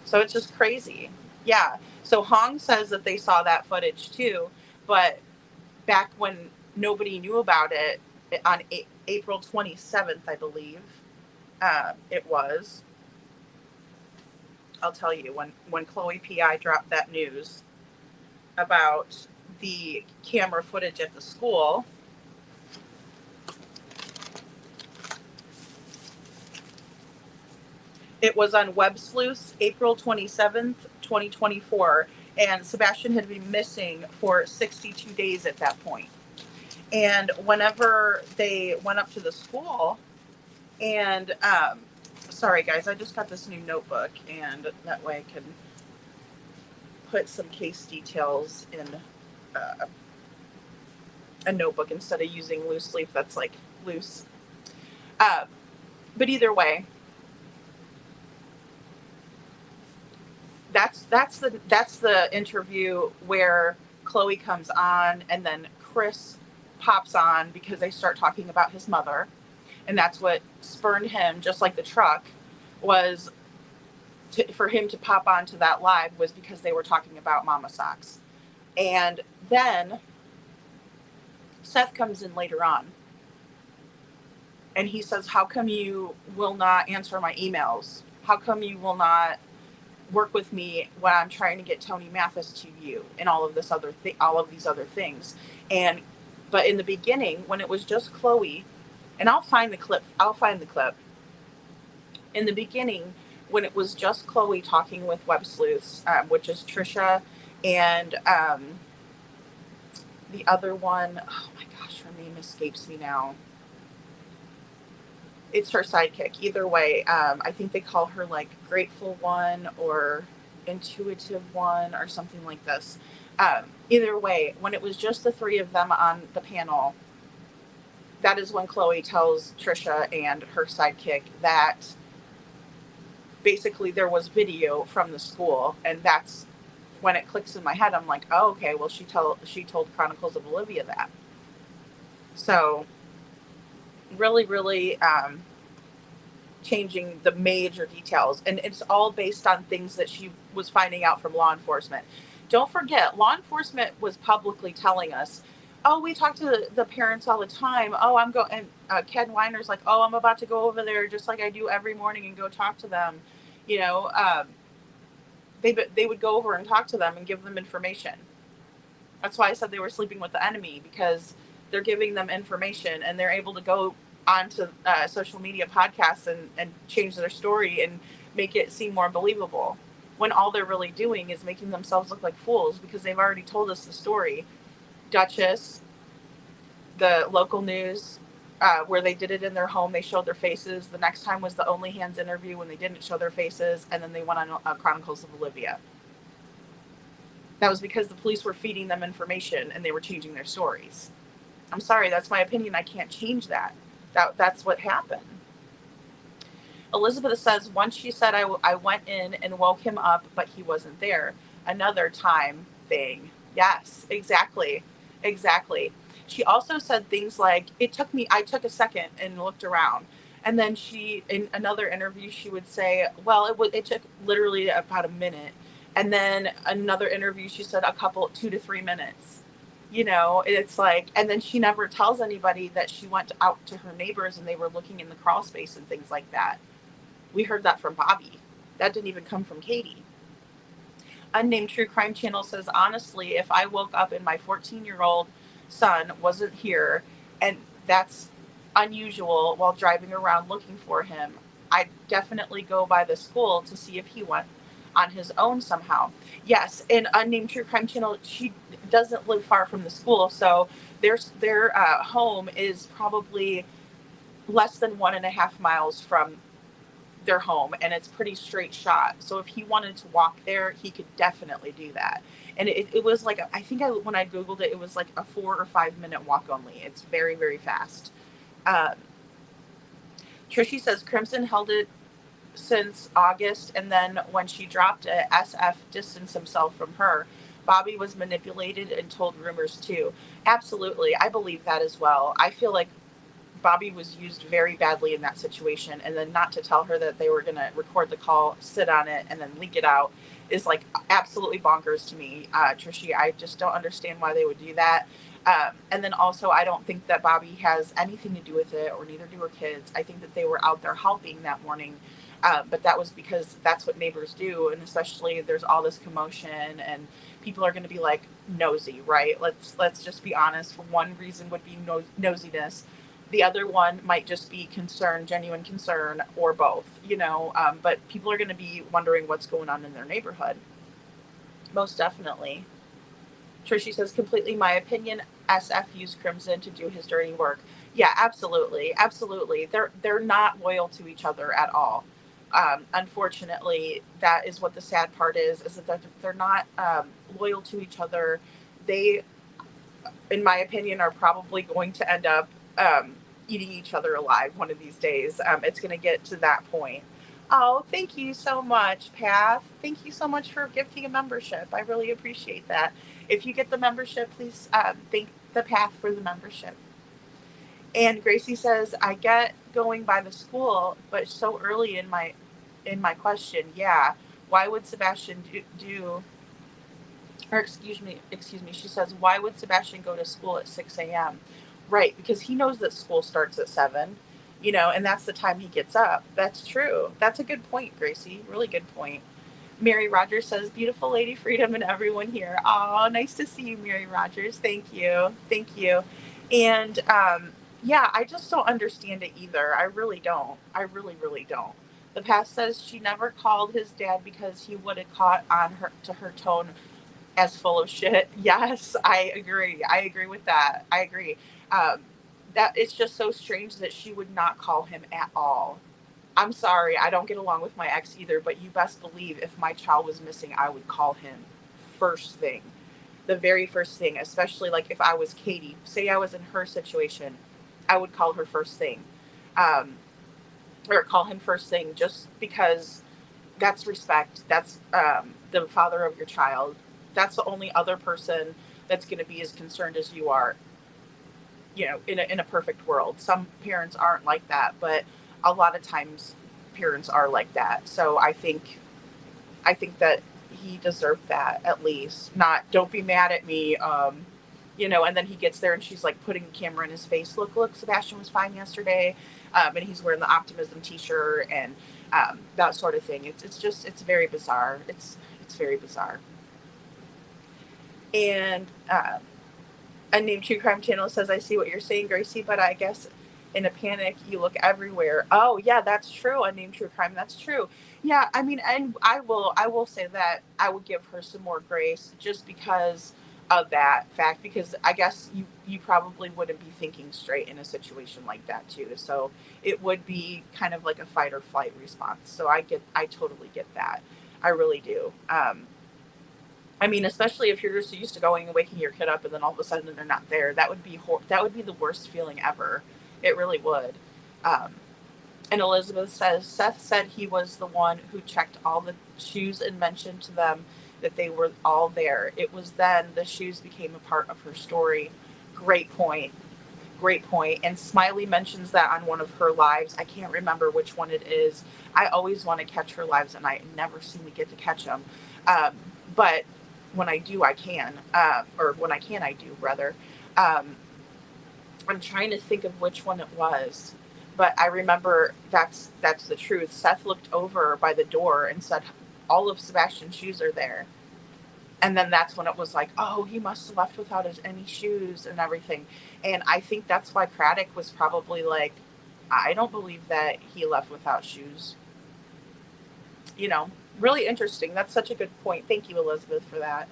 So it's just crazy. Yeah. So Hong says that they saw that footage too, but back when nobody knew about it, on April 27th, I believe, it was. I'll tell you, when Chloe P.I. dropped that news about the camera footage at the school, it was on Web Sleuths, April 27th, 2024, and Sebastian had been missing for 62 days at that point. And whenever they went up to the school, and sorry guys, I just got this new notebook, and that way I can put some case details in a notebook instead of using loose leaf that's like loose. But either way, that's the interview where Chloe comes on, and then Chris pops on because they start talking about his mother, and that's what spurned him, just like the truck was, for him to pop onto that live, was because they were talking about Mama Socks. And then Seth comes in later on, and he says, how come you will not answer my emails? How come you will not work with me when I'm trying to get Tony Mathis to you, and all of these other things? But in the beginning, when it was just Chloe, and I'll find the clip. In the beginning, when it was just Chloe talking with Web Sleuths, which is Trisha, and the other one, oh my gosh, her name escapes me now. It's her sidekick. Either way, I think they call her like Grateful One or Intuitive One or something like this. Either way, when it was just the three of them on the panel, that is when Chloe tells Trisha and her sidekick that basically there was video from the school, and that's when it clicks in my head. I'm like, oh, okay, well, she told Chronicles of Olivia that. So really, really changing the major details, and it's all based on things that she was finding out from law enforcement. Don't forget, law enforcement was publicly telling us, oh, we talk to the parents all the time. Oh, I'm going, and Ken Weiner's like, oh, I'm about to go over there just like I do every morning and go talk to them. They would go over and talk to them and give them information. That's why I said they were sleeping with the enemy, because they're giving them information, and they're able to go onto social media podcasts and change their story and make it seem more believable, when all they're really doing is making themselves look like fools, because they've already told us the story. Duchess, the local news, where they did it in their home, they showed their faces. The next time was the Only Hands interview, when they didn't show their faces, and then they went on Chronicles of Olivia. That was because the police were feeding them information and they were changing their stories. I'm sorry, that's my opinion. I can't change that. That's what happened. Elizabeth says, once she said, I went in and woke him up, but he wasn't there. Another time thing. Yes, exactly. She also said things like, I took a second and looked around. And then in another interview, she would say, well, it took literally about a minute. And then another interview, she said 2 to 3 minutes. It's like, and then she never tells anybody that she went out to her neighbors and they were looking in the crawl space and things like that. We heard that from Bobby. That didn't even come from Katie. Unnamed True Crime Channel says, honestly, if I woke up and my 14-year-old son wasn't here, and that's unusual, while driving around looking for him, I'd definitely go by the school to see if he went. on his own somehow. Yes, in Unnamed True Crime Channel, she doesn't live far from the school, so their home is probably less than 1.5 miles from their home, and it's pretty straight shot. So if he wanted to walk there, he could definitely do that. And it was like I think when I googled it, it was like a 4 or 5 minute walk only. It's very, very fast. Um, Trishy says Crimson held it since August, and then when she dropped it, SF distanced himself from her. Bobby was manipulated and told rumors too. Absolutely, I believe that as well. I feel like Bobby was used very badly in that situation, and then not to tell her that they were going to record the call, sit on it, and then leak it out is like absolutely bonkers to me. Trishy, I just don't understand why they would do that. And then also, I don't think that Bobby has anything to do with it, or neither do her kids. I think that they were out there helping that morning, but that was because that's what neighbors do, and especially there's all this commotion, and people are going to be like nosy, right? Let's just be honest. One reason would be nosiness. The other one might just be concern, genuine concern, or both, but people are going to be wondering what's going on in their neighborhood. Most definitely. Trishy says, completely my opinion, SF used Crimson to do his dirty work. Yeah, absolutely. Absolutely. They're not loyal to each other at all. Unfortunately, that is what the sad part is that they're not loyal to each other. They, in my opinion, are probably going to end up eating each other alive one of these days. It's going to get to that point. Oh, thank you so much, Path. Thank you so much for gifting a membership. I really appreciate that. If you get the membership, please thank the Path for the membership. And Gracie says, I get going by the school, but so early in my question, yeah. Why would Sebastian do or excuse me, she says, why would Sebastian go to school at 6 a.m.? Right, because he knows that school starts at 7, and that's the time he gets up. That's true. That's a good point, Gracie. Really good point. Mary Rogers says, beautiful Lady Freedom and everyone here. Oh, nice to see you, Mary Rogers. Thank you. Thank you. And yeah, I just don't understand it either. I really don't. I really, really don't. The past says she never called his dad because he would have caught on her tone as full of shit. Yes, I agree. I agree with that. I agree. That it's just so strange that she would not call him at all. I'm sorry, I don't get along with my ex either, but you best believe if my child was missing, I would call him first thing. The very first thing, especially like if I was Katie, say I was in her situation, I would call her first thing. Or call him first thing just because that's respect. That's the father of your child. That's the only other person that's going to be as concerned as you are, in a perfect world. Some parents aren't like that, but a lot of times parents are like that. So I think that he deserved that, at least. Not, don't be mad at me, and then he gets there and she's like putting the camera in his face. Look, Sebastian was fine yesterday. And he's wearing the optimism t-shirt and that sort of thing. It's very bizarre. It's very bizarre. And Unnamed True Crime Channel says, I see what you're saying, Gracie, but I guess in a panic, you look everywhere. Oh, yeah, that's true. Unnamed True Crime, that's true. Yeah, I mean, and I will say that I would give her some more grace just because of that fact, because I guess you probably wouldn't be thinking straight in a situation like that too. So it would be kind of like a fight or flight response. So I totally get that. I really do. I mean, especially if you're just used to going and waking your kid up and then all of a sudden they're not there, that would be the worst feeling ever. It really would. And Elizabeth says, Seth said he was the one who checked all the shoes and mentioned to them that they were all there. It was then the shoes became a part of her story. Great point. Great point. And Smiley mentions that on one of her lives. I can't remember which one it is. I always want to catch her lives and I never seem to get to catch them. But when I do, I can. Or when I can, I do, rather. I'm trying to think of which one it was. But I remember that's the truth. Seth looked over by the door and said, all of Sebastian's shoes are there. And then that's when it was like, oh, he must have left without any shoes and everything. And I think that's why Craddock was probably like, I don't believe that he left without shoes. Really interesting. That's such a good point. Thank you, Elizabeth, for that.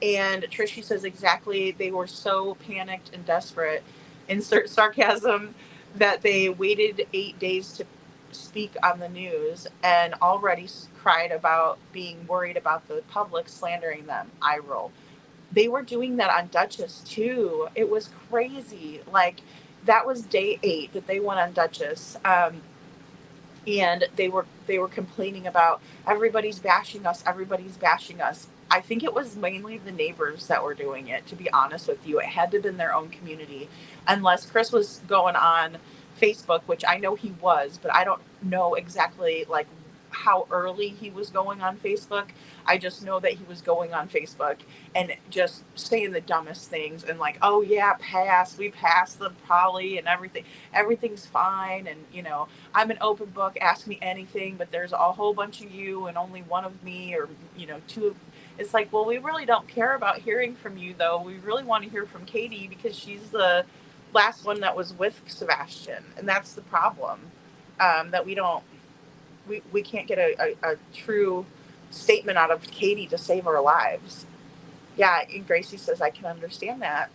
And Trishy says exactly, they were so panicked and desperate, insert sarcasm, that they waited 8 days to speak on the news and already cried about being worried about the public slandering them. Eye roll. They were doing that on Duchess too. It was crazy. Like, that was day 8 that they went on Duchess. And they were complaining about everybody's bashing us. I think it was mainly the neighbors that were doing it, to be honest with you. It had to have been their own community, unless Chris was going on Facebook, which I know he was, but I don't know exactly like how early he was going on Facebook. I just know that he was going on Facebook and just saying the dumbest things and like, oh yeah, we passed the poly and everything's fine, and I'm an open book, ask me anything, but there's a whole bunch of you and only one of me, or two. It's like, well, we really don't care about hearing from you, though. We really want to hear from Katie because she's the last one that was with Sebastian, and that's the problem. That we can't get a true statement out of Katie to save our lives. Yeah, and Gracie says, I can understand that.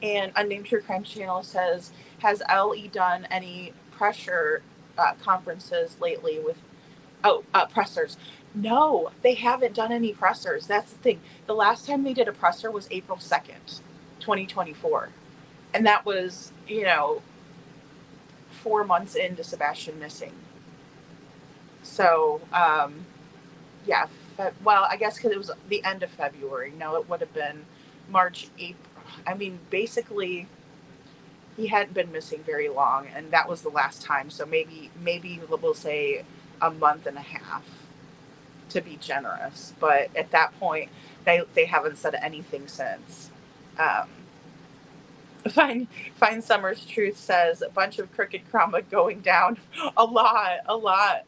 And Unnamed True Crime Channel says, has LE done any pressure conferences lately with pressers? No, they haven't done any pressers. That's the thing. The last time they did a presser was April 2nd, 2024. And that was, 4 months into Sebastian missing. So, yeah. Well, I guess because it was the end of February. No, it would have been March, April. I mean, basically, he hadn't been missing very long, and that was the last time. So maybe we'll say a month and a half, to be generous. But at that point, they haven't said anything since. Fine Summer's Truth says, a bunch of crooked karma going down. A lot.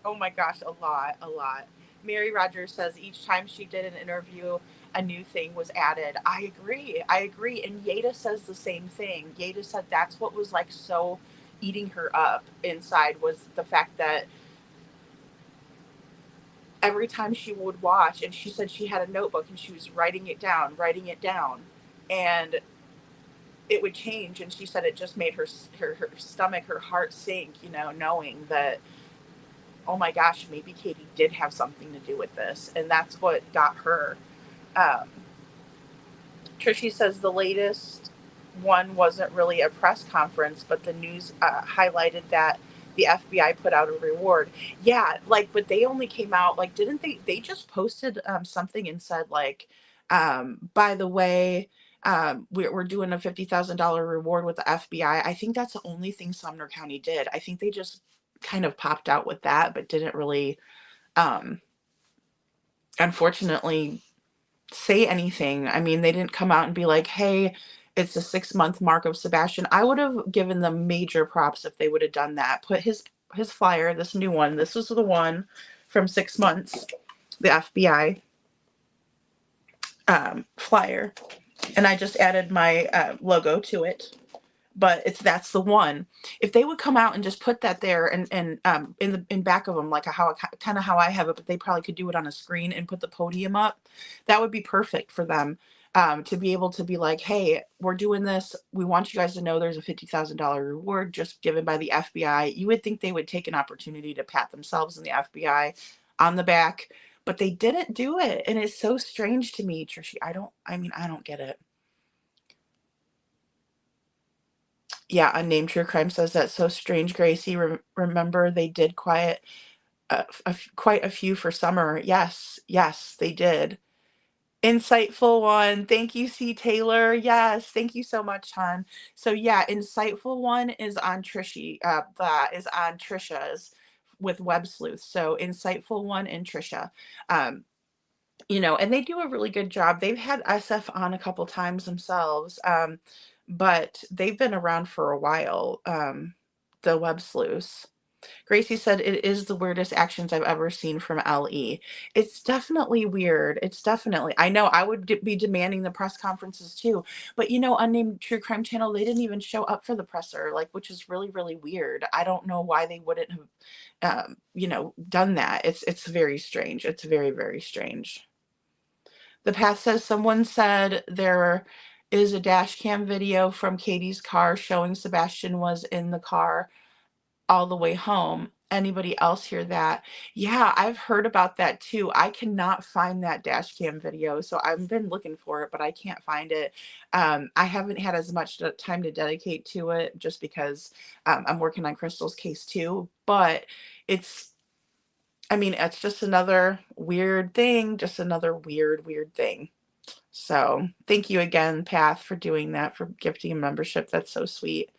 Oh my gosh, a lot. Mary Rogers says, each time she did an interview, a new thing was added. I agree. And Yeda says the same thing. Yeda said that's what was like so eating her up inside, was the fact that every time she would watch, and she said she had a notebook and she was writing it down, and it would change, and she said it just made her stomach, her heart sink, knowing that, oh my gosh, maybe Katie did have something to do with this, and that's what got her. Trishy says the latest one wasn't really a press conference, but the news highlighted that the FBI put out a reward. Yeah, but they only came out, didn't they just posted something and said, by the way, we're doing a $50,000 reward with the FBI. I think that's the only thing Sumner County did. I think they just kind of popped out with that, but didn't really, unfortunately, say anything. I mean, they didn't come out and be like, hey, it's the 6-month mark of Sebastian. I would have given them major props if they would have done that. Put his flyer, this new one. This was the one from 6 months, the FBI flyer. And I just added my logo to it. But that's the one. If they would come out and just put that there and in back of them, like how I have it, but they probably could do it on a screen and put the podium up. That would be perfect for them, to be able to be like, hey, we're doing this. We want you guys to know there's a $50,000 reward just given by the FBI. You would think they would take an opportunity to pat themselves and the FBI on the back, but they didn't do it, and it's so strange to me, Trishy. I don't get it. Yeah, Unnamed True Crime says that's so strange, Gracie. Remember, they did quite a few for summer. Yes, they did. Insightful one. Thank you, C. Taylor. Yes, thank you so much, hon. So yeah, Insightful one is on Trishy. That is on Trisha's with Web Sleuth. So Insightful one and Trisha. And they do a really good job. They've had SF on a couple times themselves. But they've been around for a while, the Web Sleuths. Gracie said it is the weirdest actions I've ever seen from LE. It's definitely weird. It's definitely. I know I would be demanding the press conferences too, but Unnamed True Crime Channel, they didn't even show up for the presser, like, which is really, really weird. I don't know why they wouldn't have, done that. It's very strange. It's very, very strange. The Path says someone said there is a dash cam video from Katie's car showing Sebastian was in the car all the way home. Anybody else hear that? Yeah, I've heard about that too. I cannot find that dash cam video, so I've been looking for it, but I can't find it. I haven't had as much time to dedicate to it just because I'm working on Crystal's case too. But it's just another weird thing, just another weird, weird thing. So thank you again, Path, for doing that, for gifting a membership. That's so sweet.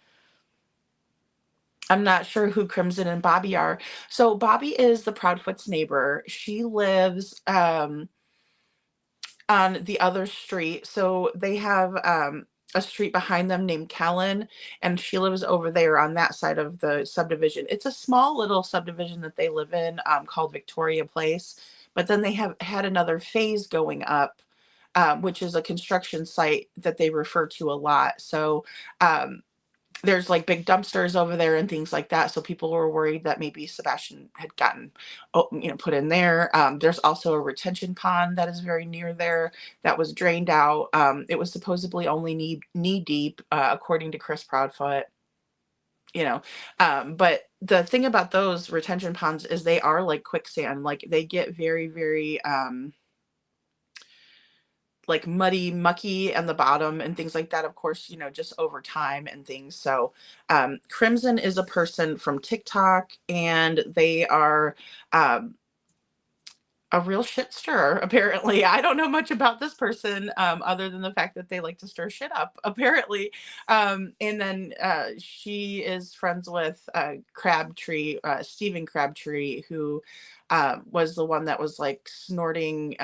I'm not sure who Crimson and Bobby are. So Bobby is the Proudfoot's neighbor. She lives on the other street. So they have a street behind them named Kellen, and she lives over there on that side of the subdivision. It's a small little subdivision that they live in called Victoria Place. But then they have had another phase going up, which is a construction site that they refer to a lot. So there's like big dumpsters over there and things like that. So people were worried that maybe Sebastian had gotten, put in there. There's also a retention pond that is very near there that was drained out. It was supposedly only knee deep, according to Chris Proudfoot. But the thing about those retention ponds is they are like quicksand. Like they get very, very, like muddy, mucky on the bottom and things like that, of course, just over time and things. So Crimson is a person from TikTok, and they are a real shit stirrer, apparently. I don't know much about this person other than the fact that they like to stir shit up, apparently. And then she is friends with Crabtree, Stephen Crabtree, who was the one that was like snorting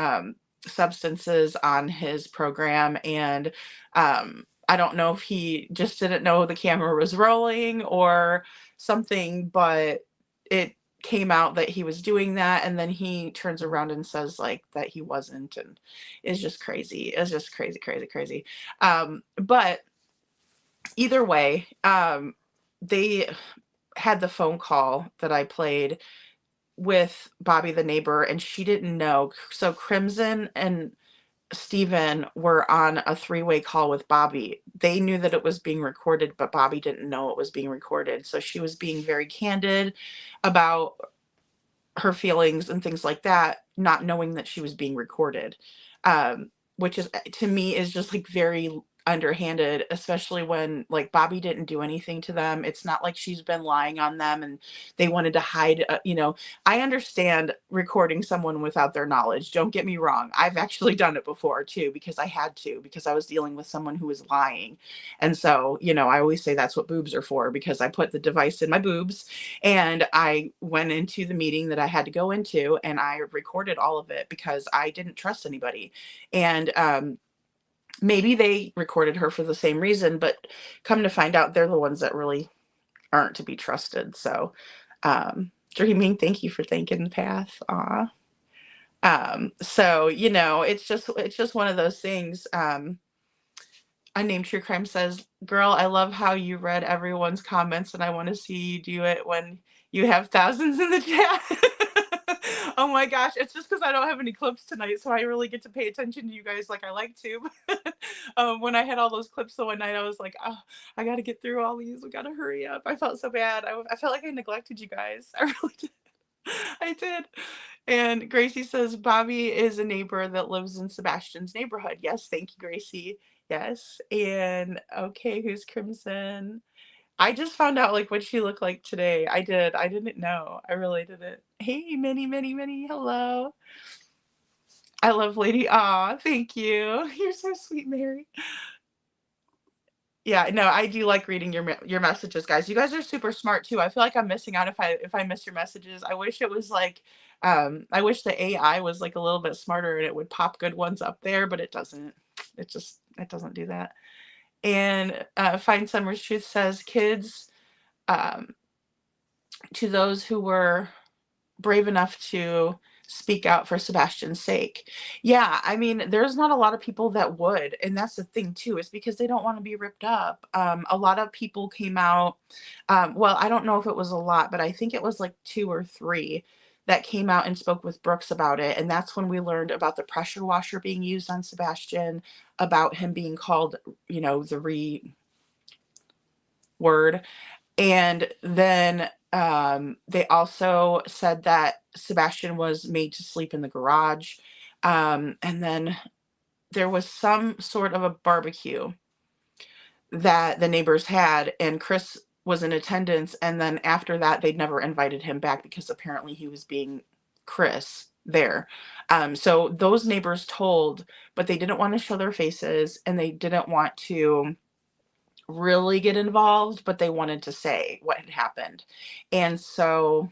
substances on his program. And I don't know if he just didn't know the camera was rolling or something, but it came out that he was doing that, and then he turns around and says like that he wasn't, and it's just crazy. It's just crazy, crazy, crazy. But either way, they had the phone call that I played with Bobby the neighbor, and she didn't know. So Crimson and Steven were on a three-way call with Bobby. They knew that it was being recorded, but Bobby didn't know it was being recorded. So she was being very candid about her feelings and things like that, not knowing that she was being recorded. Which is, to me, is just like very underhanded, especially when like Bobby didn't do anything to them. It's not like she's been lying on them and they wanted to hide. I understand recording someone without their knowledge. Don't get me wrong. I've actually done it before too, because I had to, because I was dealing with someone who was lying. And so, I always say that's what boobs are for, because I put the device in my boobs and I went into the meeting that I had to go into, and I recorded all of it because I didn't trust anybody. And maybe they recorded her for the same reason, but come to find out, they're the ones that really aren't to be trusted. So, Dreaming, thank you for thanking the Path. Aw. So, it's just one of those things. Unnamed True Crime says, girl, I love how you read everyone's comments, and I want to see you do it when you have thousands in the chat. Oh my gosh, it's just because I don't have any clips tonight, so I really get to pay attention to you guys like I like to. When I had all those clips the one night, I was like, oh, I got to get through all these. We got to hurry up. I felt so bad. I felt like I neglected you guys. I really did. I did. And Gracie says, Bobby is a neighbor that lives in Sebastian's neighborhood. Yes, thank you, Gracie. Yes. And okay, who's Crimson? I just found out like what she looked like today. I did. I didn't know. I really didn't. Hey, Minnie, Minnie, Minnie. Hello. I love Lady. Aw, thank you. You're so sweet, Mary. Yeah, no, I do like reading your messages, guys. You guys are super smart too. I feel like I'm missing out if I miss your messages. I wish it was like, I wish the AI was like a little bit smarter and it would pop good ones up there, but it doesn't. It doesn't do that. And Fine Summer's Truth says kids to those who were brave enough to speak out for Sebastian's sake. Yeah, I mean, there's not a lot of people that would, and that's the thing too, is because they don't want to be ripped up. A lot of people came out. Well, I don't know if it was a lot, but I think it was like two or three that came out and spoke with Brooks about it. And that's when we learned about the pressure washer being used on Sebastian, about him being called, the word. And then they also said that Sebastian was made to sleep in the garage. And then there was some sort of a barbecue that the neighbors had, and Chris was in attendance. And then after that, they'd never invited him back because apparently he was being Chris there. So those neighbors told, but they didn't want to show their faces and they didn't want to really get involved, but they wanted to say what had happened. And so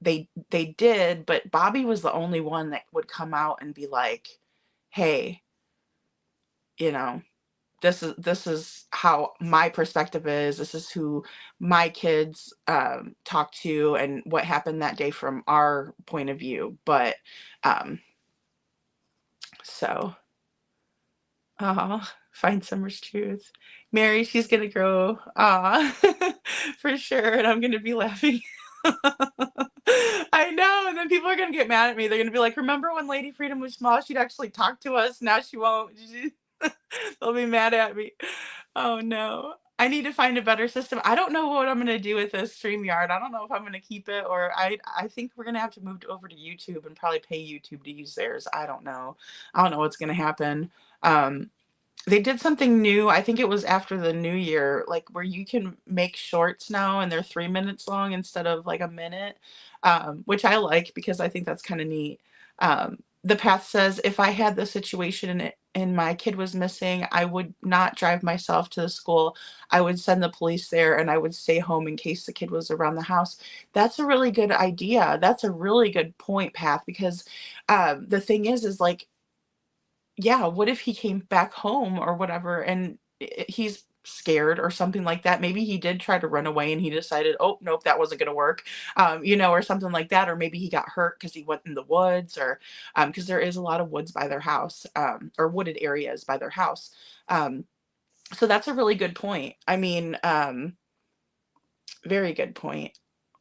they did, but Bobby was the only one that would come out and be like, "Hey, you know, this is how my perspective is. This is who my kids talk to and what happened that day from our point of view." But so find Summer's truth. Mary, she's gonna grow. For sure. And I'm gonna be laughing. I know. And then people are gonna get mad at me. They're gonna be like, remember when Lady Freedom was small? She'd actually talk to us. Now she won't. They'll be mad at me. Oh no. I need to find a better system. I don't know what I'm gonna do with this StreamYard. I don't know if I'm gonna keep it, or I think we're gonna have to move over to YouTube and probably pay YouTube to use theirs. I don't know. I don't know what's gonna happen. Um, they did something new. I think it was after the new year, like where you can make shorts now and they're 3 minutes long instead of like a minute, which I like because I think that's kind of neat. The Path says, if I had the situation and my kid was missing, I would not drive myself to the school. I would send the police there and I would stay home in case the kid was around the house. That's a really good idea. That's a really good point, Path, because the thing is like, yeah, what if he came back home or whatever and he's scared or something like that? Maybe he did try to run away and he decided, oh, nope, that wasn't going to work, or something like that. Or maybe he got hurt because he went in the woods, or because there is a lot of woods by their house, or wooded areas by their house. So that's a really good point. I mean, very good point.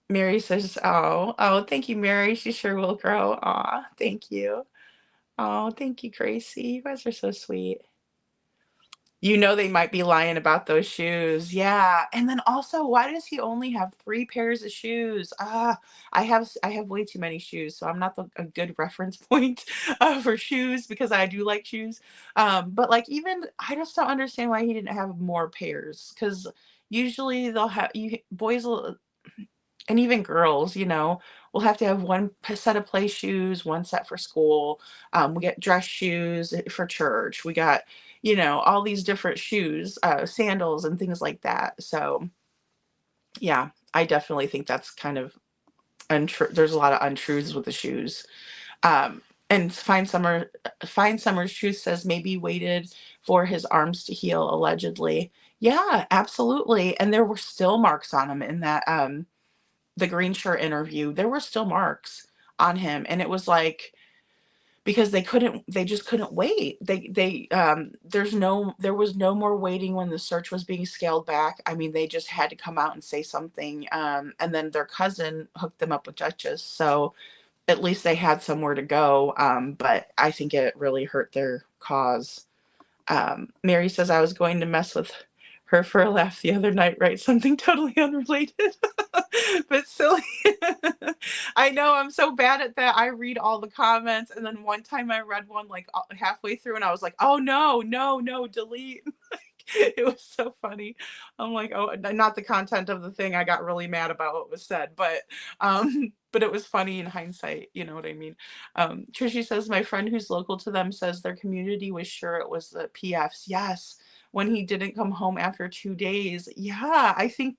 Mary says, oh, thank you, Mary. She sure will grow. Aw, thank you. Oh, thank you, Gracie. You guys are so sweet. They might be lying about those shoes. Yeah. And then also, why does he only have 3 pairs of shoes? I have way too many shoes, so I'm not a good reference point for shoes because I do like shoes. But like even I just don't understand why he didn't have more pairs, because usually they'll have boys will, and even girls, will have to have one set of play shoes, one set for school. We get dress shoes for church. We got, all these different shoes, sandals and things like that. So yeah, I definitely think that's kind of untrue. There's a lot of untruths with the shoes. And Fine Summer's Truth says maybe waited for his arms to heal, allegedly. Yeah, absolutely. And there were still marks on him in that the green shirt interview. There were still marks on him, and it was like, because they just couldn't wait. There was no more waiting when the search was being scaled back. I mean, they just had to come out and say something. And then their cousin hooked them up with judges, so at least they had somewhere to go. But I think it really hurt their cause. Mary says, I was going to mess with her for a laugh the other night, right? Something totally unrelated, but silly. I know, I'm so bad at that. I read all the comments, and then one time I read one like halfway through, and I was like, oh no, no, no, delete. It was so funny. I'm like, oh, not the content of the thing. I got really mad about what was said, but it was funny in hindsight. You know what I mean? Trishy says, my friend who's local to them says their community was sure it was the PFs. Yes. When he didn't come home after 2 days. Yeah, I think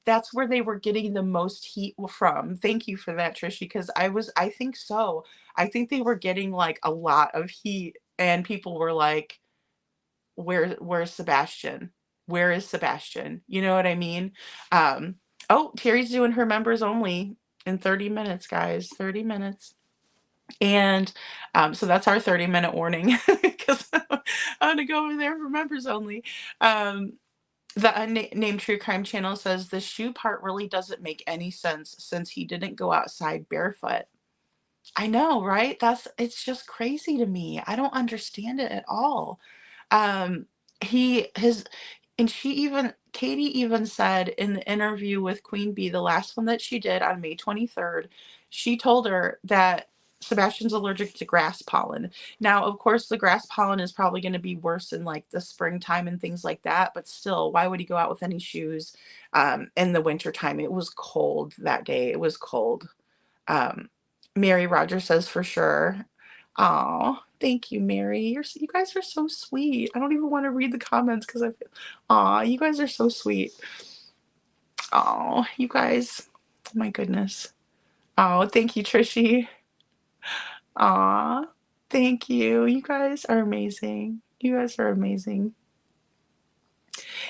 that's where they were getting the most heat from. Thank you for that, Trishy, because I think so. I think they were getting like a lot of heat, and people were like, where's Sebastian? Where is Sebastian? You know what I mean? Oh, Terry's doing her members only in 30 minutes, guys. 30 minutes. And so that's our 30-minute warning because I'm going to go over there for members only. The unnamed true crime channel says the shoe part really doesn't make any sense since he didn't go outside barefoot. I know, right? It's just crazy to me. I don't understand it at all. Um, he his and Katie even said in the interview with Queen Bee, the last one that she did on May 23rd, she told her that Sebastian's allergic to grass pollen. Now, of course, the grass pollen is probably going to be worse in like the springtime and things like that, but still, why would he go out with any shoes in the wintertime? It was cold that day. It was cold. Um, Mary Rogers says for sure. Oh, thank you, Mary. You guys are so sweet. I don't even want to read the comments because I feel, aw, you guys are so sweet. Oh, you guys, my goodness. Oh, thank you, Trishy. Aw, thank you. You guys are amazing. You guys are amazing.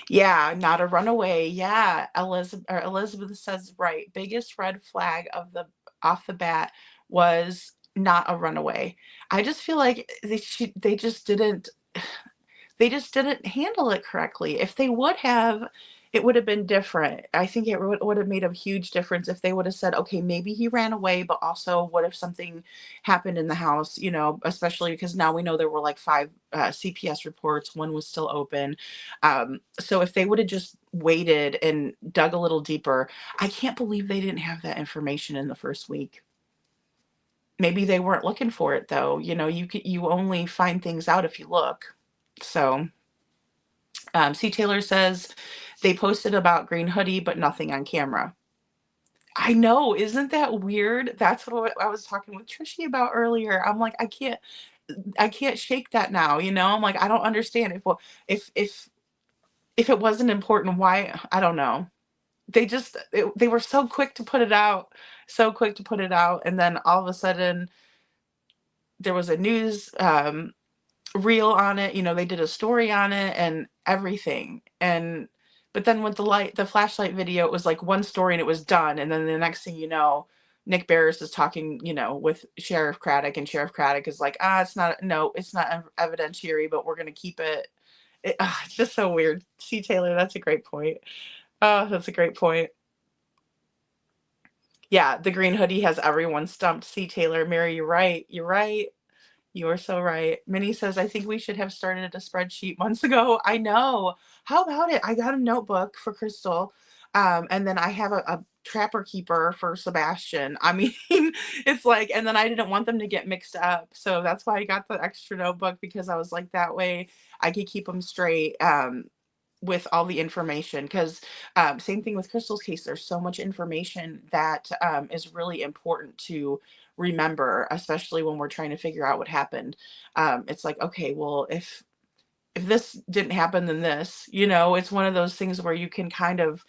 Yeah, not a runaway. Yeah, Elizabeth says right. Biggest red flag of the off the bat was not a runaway. I just feel like they just didn't handle it correctly. If they would have, it would have been different. I think it would have made a huge difference if they would have said, okay, maybe he ran away, but also what if something happened in the house, especially because now we know there were like five CPS reports, one was still open. So if they would have just waited and dug a little deeper, I can't believe they didn't have that information in the first week. Maybe they weren't looking for it though. You only find things out if you look. So C. Taylor says they posted about Green Hoodie, but nothing on camera. I know, isn't that weird? That's what I was talking with Trishy about earlier. I'm like, I can't shake that now. I'm like, I don't understand if it wasn't important, why? I don't know. They were so quick to put it out, and then all of a sudden there was a news reel on it. They did a story on it and everything. But then with the flashlight video, it was like one story and it was done. And then the next thing you know, Nick Barris is talking, with Sheriff Craddock, and Sheriff Craddock is like, it's not, no, it's not evidentiary, but we're going to keep it. It's just so weird. C. Taylor, that's a great point. Oh, that's a great point. Yeah, the Green Hoodie has everyone stumped. C. Taylor, Mary, you're right. You're right. You are so right. Minnie says, I think we should have started a spreadsheet months ago. I know. How about it? I got a notebook for Crystal. And then I have a trapper keeper for Sebastian. I mean, it's like, and then I didn't want them to get mixed up. So that's why I got the extra notebook, because I was like, that way I could keep them straight. With all the information, because same thing with Crystal's case, there's so much information that is really important to remember, especially when we're trying to figure out what happened. It's like, okay, well, if this didn't happen, then this, it's one of those things where you can kind of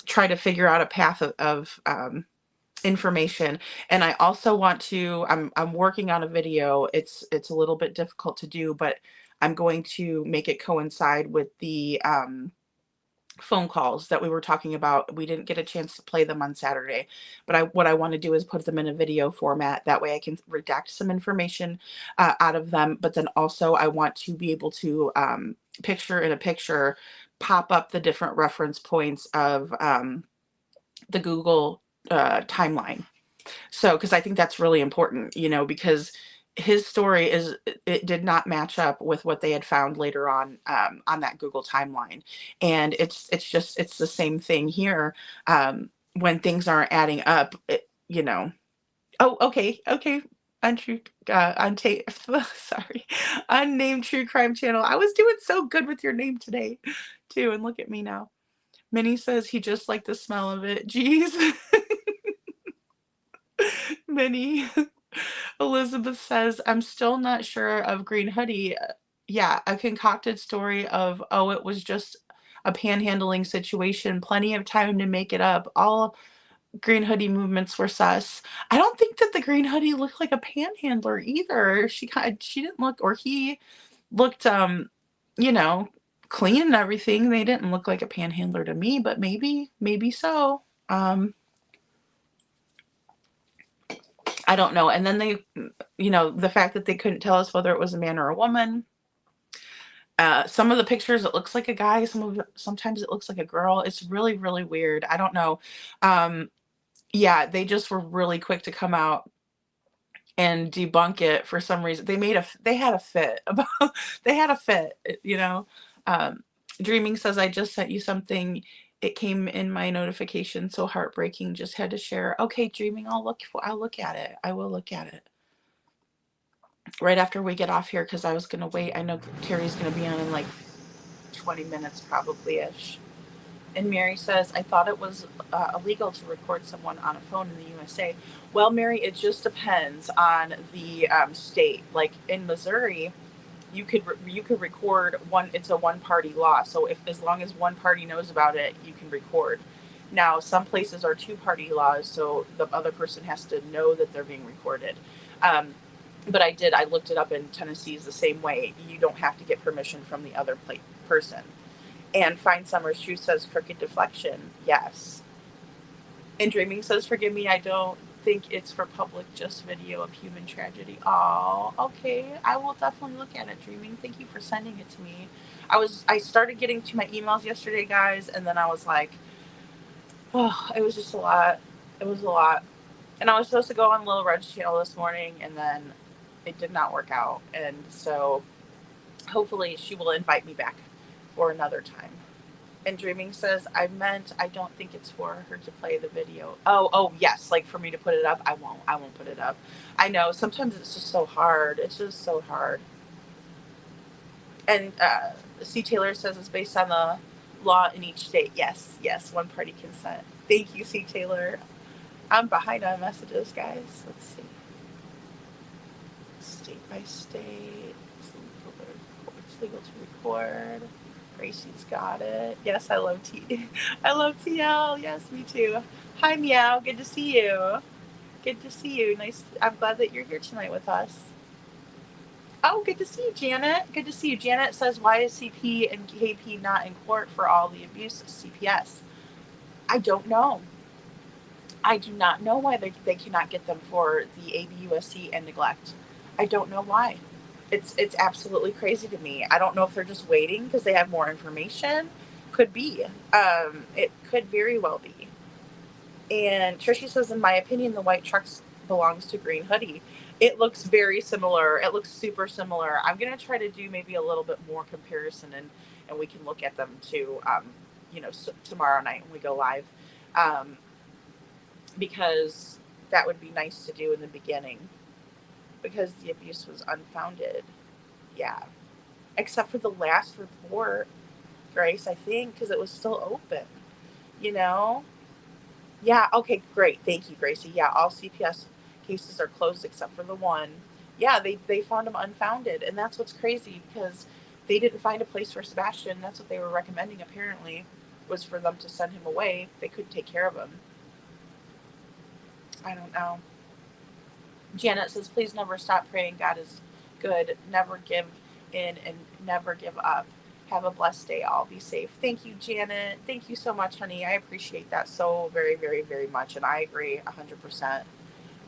try to figure out a path of information. And I also want to, I'm working on a video. It's a little bit difficult to do, but I'm going to make it coincide with the phone calls that we were talking about. We didn't get a chance to play them on Saturday, but what I want to do is put them in a video format. That way I can redact some information out of them. But then also I want to be able to picture in a picture, pop up the different reference points of the Google timeline. So, because I think that's really important, because his story it did not match up with what they had found later on that Google timeline. And it's the same thing here. When things aren't adding up, Oh, okay. Untrue, sorry, unnamed true crime channel. I was doing so good with your name today, too, and look at me now. Minnie says he just liked the smell of it. Jeez. Minnie. Elizabeth says, I'm still not sure of Green Hoodie. Yeah, a concocted story of, oh, it was just a panhandling situation. Plenty of time to make it up. All Green Hoodie movements were sus. I don't think that the Green Hoodie looked like a panhandler either. She didn't look, or he looked, you know, clean and everything. They didn't look like a panhandler to me, but maybe so. I don't know. And then they, the fact that they couldn't tell us whether it was a man or a woman. Some of the pictures, it looks like a guy. Sometimes it looks like a girl. It's really, really weird. I don't know. Yeah, they just were really quick to come out and debunk it for some reason. They had a fit about, they had a fit, Um, Dreaming says, I just sent you something. It came in my notification. So heartbreaking. Just had to share. Okay, Dreaming, I'll look at it. I will look at it right after we get off here, because I was going to wait. I know Terry's going to be on in like 20 minutes probably-ish. And Mary says, I thought it was illegal to record someone on a phone in the USA. Well, Mary, it just depends on the state. Like in Missouri, you could record one. It's a one-party law. So as long as one party knows about it, you can record. Now, some places are two-party laws, so the other person has to know that they're being recorded. But I looked it up in Tennessee is the same way. You don't have to get permission from the other person. And Fine Summer's Truth says crooked deflection. Yes. And Dreaming says, forgive me, I don't think it's for public, just video of human tragedy. Oh, okay. I will definitely look at it, Dreaming. Thank you for sending it to me. I started getting to my emails yesterday, guys, and then I was like, oh, it was just a lot. It was a lot. And I was supposed to go on Lil Red's channel this morning, and then it did not work out. And so hopefully she will invite me back for another time. And Dreaming says, I don't think it's for her to play the video. Oh, yes. Like for me to put it up. I won't put it up. I know sometimes it's just so hard. It's just so hard. And C. Taylor says it's based on the law in each state. Yes. One party consent. Thank you, C. Taylor. I'm behind on messages, guys. Let's see. State by state. It's legal to record. Gracie's got it. Yes, I love TL. Yes, me too. Hi, Meow. Good to see you. Good to see you. Nice. I'm glad that you're here tonight with us. Oh, good to see you, Janet. Good to see you. Janet says, why is CP and KP not in court for all the abuse of CPS? I don't know. I do not know why they cannot get them for the ABUSC and neglect. I don't know why. It's absolutely crazy to me. I don't know if they're just waiting because they have more information. Could be. It could very well be. And Trishy says, in my opinion, the white truck belongs to Green Hoodie. It looks very similar. It looks super similar. I'm going to try to do maybe a little bit more comparison, and we can look at them too, tomorrow night when we go live. Because that would be nice to do in the beginning. Because the abuse was unfounded. Yeah. Except for the last report, Grace, I think, because it was still open. Yeah, okay, great. Thank you, Gracie. Yeah, all CPS cases are closed except for the one. Yeah, they found him unfounded. And that's what's crazy, because they didn't find a place for Sebastian. That's what they were recommending, apparently, was for them to send him away. They couldn't take care of him. I don't know. Janet says, please never stop praying. God is good. Never give in and never give up. Have a blessed day. All be safe. Thank you, Janet. Thank you so much, honey. I appreciate that so very, very, very much. And I agree 100%.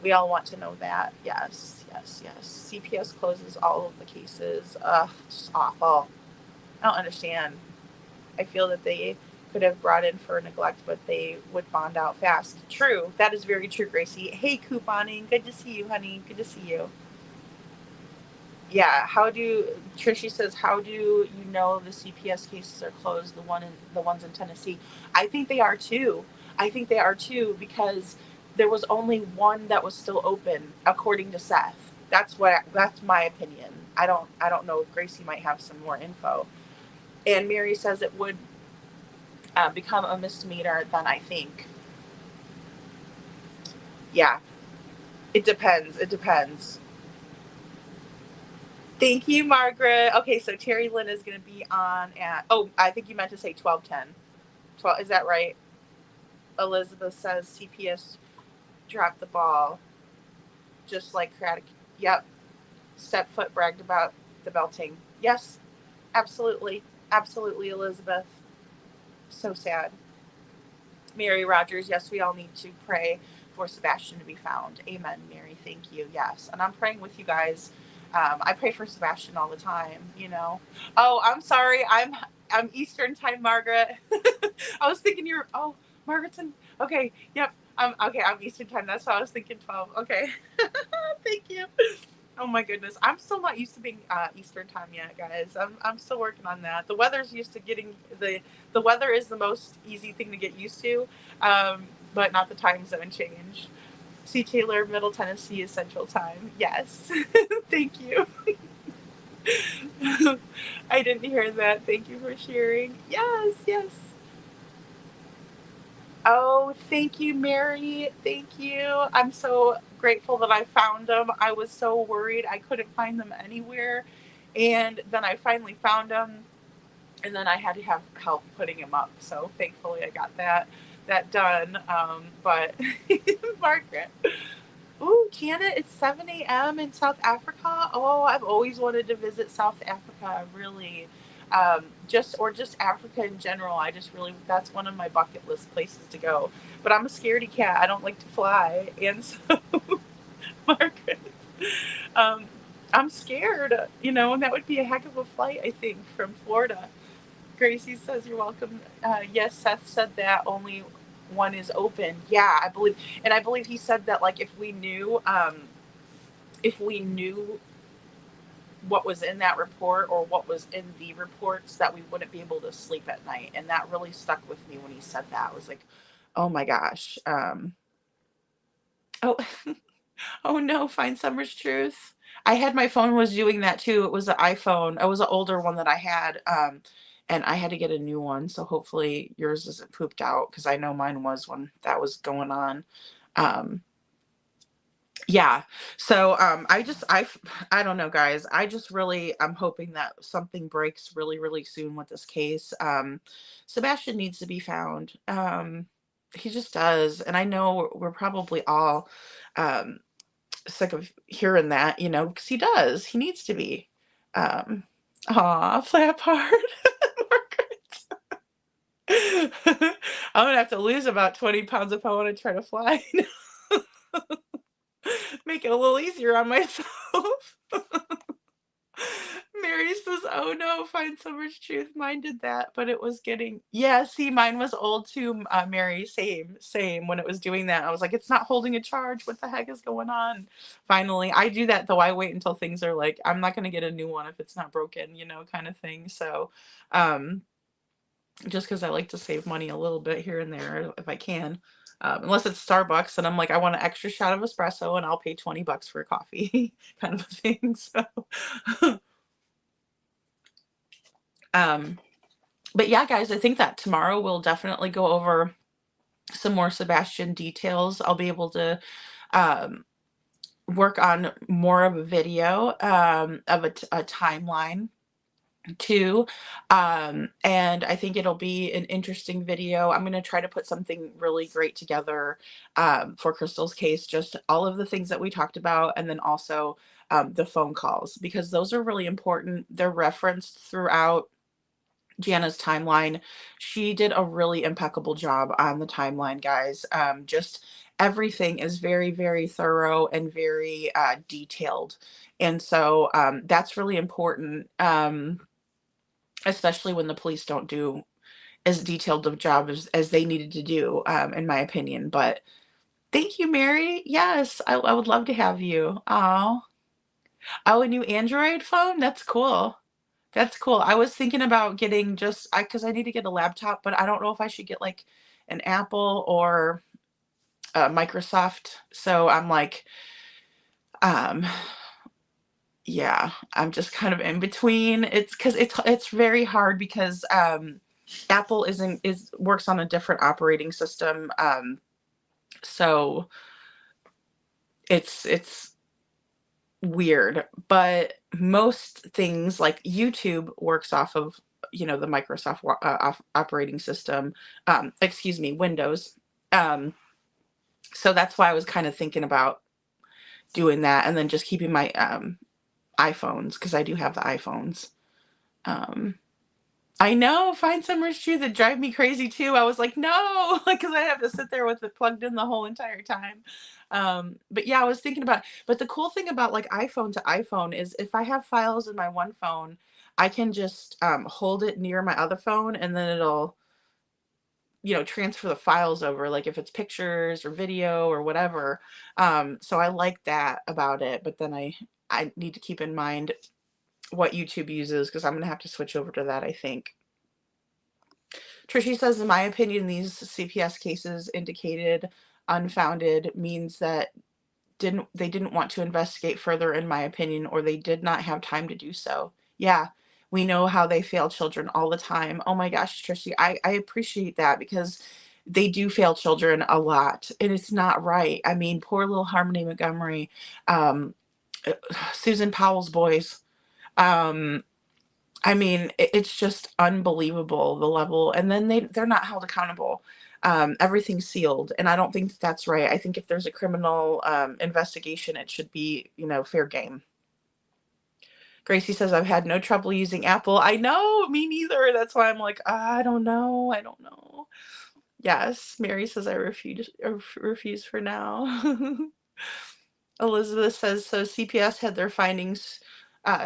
We all want to know that. Yes. CPS closes all of the cases. Ugh, just awful. I don't understand. I feel that they could have brought in for neglect, but they would bond out fast. True. That is very true, Gracie. Hey, couponing. Good to see you, honey. Good to see you. Yeah. Trishy says, how do you know the CPS cases are closed, the ones in Tennessee? I think they are too. Because there was only one that was still open, according to Seth. That's my opinion. I don't know if Gracie might have some more info. And Mary says it would become a misdemeanor, then I think. Yeah. It depends. Thank you, Margaret. Okay, so Terry Lynn is going to be on at, I think you meant to say 12:10. 12, is that right? Elizabeth says CPS dropped the ball. Just like Craddock. Yep. Stepfoot bragged about the belting. Yes, absolutely. Absolutely, Elizabeth. So sad. Mary Rogers, yes, we all need to pray for Sebastian to be found. Amen, Mary. Thank you. Yes. And I'm praying with you guys. I pray for Sebastian all the time, you know. Oh, I'm sorry. I'm Eastern time, Margaret. I was thinking you're Margaret's in okay, yep. Okay, I'm Eastern time. That's why I was thinking 12. Okay. Thank you. Oh my goodness, I'm still not used to being Eastern time yet, guys. I'm still working on that. The weather's used to getting the weather is the most easy thing to get used to, but not the time zone change. C. Taylor, Middle Tennessee is Central Time. Yes, thank you. I didn't hear that. Thank you for sharing. Yes, yes. Oh, thank you, Mary. Thank you. I'm so grateful that I found them. I was so worried I couldn't find them anywhere. And then I finally found them, and then I had to have help putting them up. So thankfully I got that done. But Margaret. Ooh, Janet, it's 7 a.m. in South Africa. Oh, I've always wanted to visit South Africa, really. Just Africa in general. I just really, that's one of my bucket list places to go. But I'm a scaredy cat. I don't like to fly. And so, Margaret, um, I'm scared, and that would be a heck of a flight, I think, from Florida. Gracie says you're welcome. Yes, Seth said that only one is open. Yeah, I believe he said that like if we knew what was in that report or what was in the reports, that we wouldn't be able to sleep at night. And that really stuck with me when he said that. I was like, oh my gosh. Oh, oh no, Find Summer's Truth. I had my phone was doing that too. It was an iPhone. It was an older one that I had. And I had to get a new one. So hopefully yours isn't pooped out because I know mine was when that was going on. Um, yeah. So I don't know, guys. I'm hoping that something breaks really, really soon with this case. Sebastian needs to be found. He just does. And I know we're probably all um sick of hearing that, because he does. He needs to be. Aw, flap hard. I'm gonna have to lose about 20 pounds if I want to try to fly. Make it a little easier on myself. Mary says, oh no, Find Summer's Truth. Mine did that, but it was yeah, see, mine was old too, Mary. Same. When it was doing that, I was like, it's not holding a charge. What the heck is going on? Finally, I do that though. I wait until things are like, I'm not going to get a new one if it's not broken, kind of thing. So, just because I like to save money a little bit here and there if I can. Unless it's Starbucks and I'm like, I want an extra shot of espresso and I'll pay $20 for a coffee kind of a thing. So, but yeah, guys, I think that tomorrow we'll definitely go over some more Sebastian details. I'll be able to work on more of a video of a timeline too. And I think it'll be an interesting video. I'm going to try to put something really great together for Crystal's case, just all of the things that we talked about, and then also the phone calls, because those are really important. They're referenced throughout Jana's timeline. She did a really impeccable job on the timeline, guys. Just everything is very, very thorough and very detailed. And so that's really important. Especially when the police don't do as detailed of job as they needed to do, in my opinion. But thank you, Mary. Yes, I would love to have you. Oh, a new Android phone? That's cool. That's cool. I was thinking about getting because I need to get a laptop, but I don't know if I should get like an Apple or Microsoft. So I'm like, um, yeah, I'm just kind of in between. It's because it's very hard because Apple works on a different operating system. So it's weird, but most things like YouTube works off of, the Microsoft operating system, excuse me, Windows. So that's why I was kind of thinking about doing that, and then just keeping my iPhones, because I do have the iPhones. I know, find some rich truth that drive me crazy too. I was like, no, like, because I have to sit there with it plugged in the whole entire time. But yeah, I was thinking about, but the cool thing about like iPhone to iPhone is if I have files in my one phone, I can just hold it near my other phone and then it'll, transfer the files over, like if it's pictures or video or whatever. So I like that about it, but then I need to keep in mind what YouTube uses because I'm gonna have to switch over to that, I think. Trishy says, in my opinion, these CPS cases indicated unfounded means that they didn't want to investigate further, in my opinion, or they did not have time to do so. Yeah, we know how they fail children all the time. Oh my gosh, Trishy, I appreciate that because they do fail children a lot, and it's not right. I mean, poor little Harmony Montgomery, um, Susan Powell's boys. Um, I mean, it's just unbelievable the level, and then they're not held accountable. Everything's sealed, and I don't think that that's right. I think if there's a criminal investigation, it should be, fair game. Gracie says, I've had no trouble using Apple. I know, me neither. That's why I'm like, I don't know. I don't know. Yes, Mary says, I refuse for now. Elizabeth says, so CPS had their findings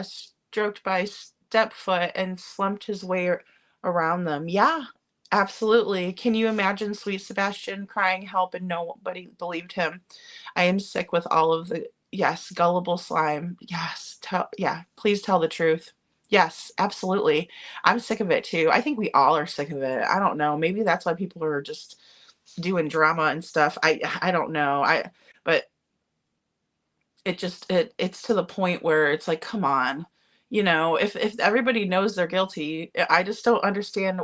stroked by Stepfoot and slumped his way around them. Yeah, absolutely. Can you imagine sweet Sebastian crying help and nobody believed him? I am sick with all of the, yes, gullible slime. Yes, please tell the truth. Yes, absolutely. I'm sick of it too. I think we all are sick of it. I don't know. Maybe that's why people are just doing drama and stuff. I don't know. But it's to the point where it's like, come on, if everybody knows they're guilty, I just don't understand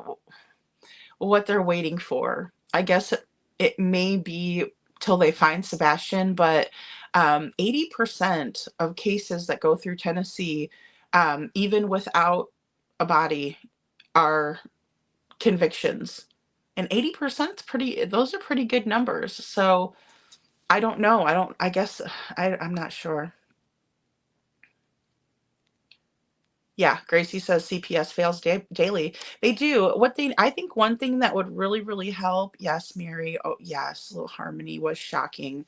what they're waiting for. I guess it may be till they find Sebastian, but 80% of cases that go through Tennessee, even without a body, are convictions. And 80% is those are pretty good numbers. So I don't know. I guess I'm not sure. Yeah, Gracie says CPS fails daily. They do. I think one thing that would really, really help. Yes, Mary. Oh, yes, little Harmony was shocking.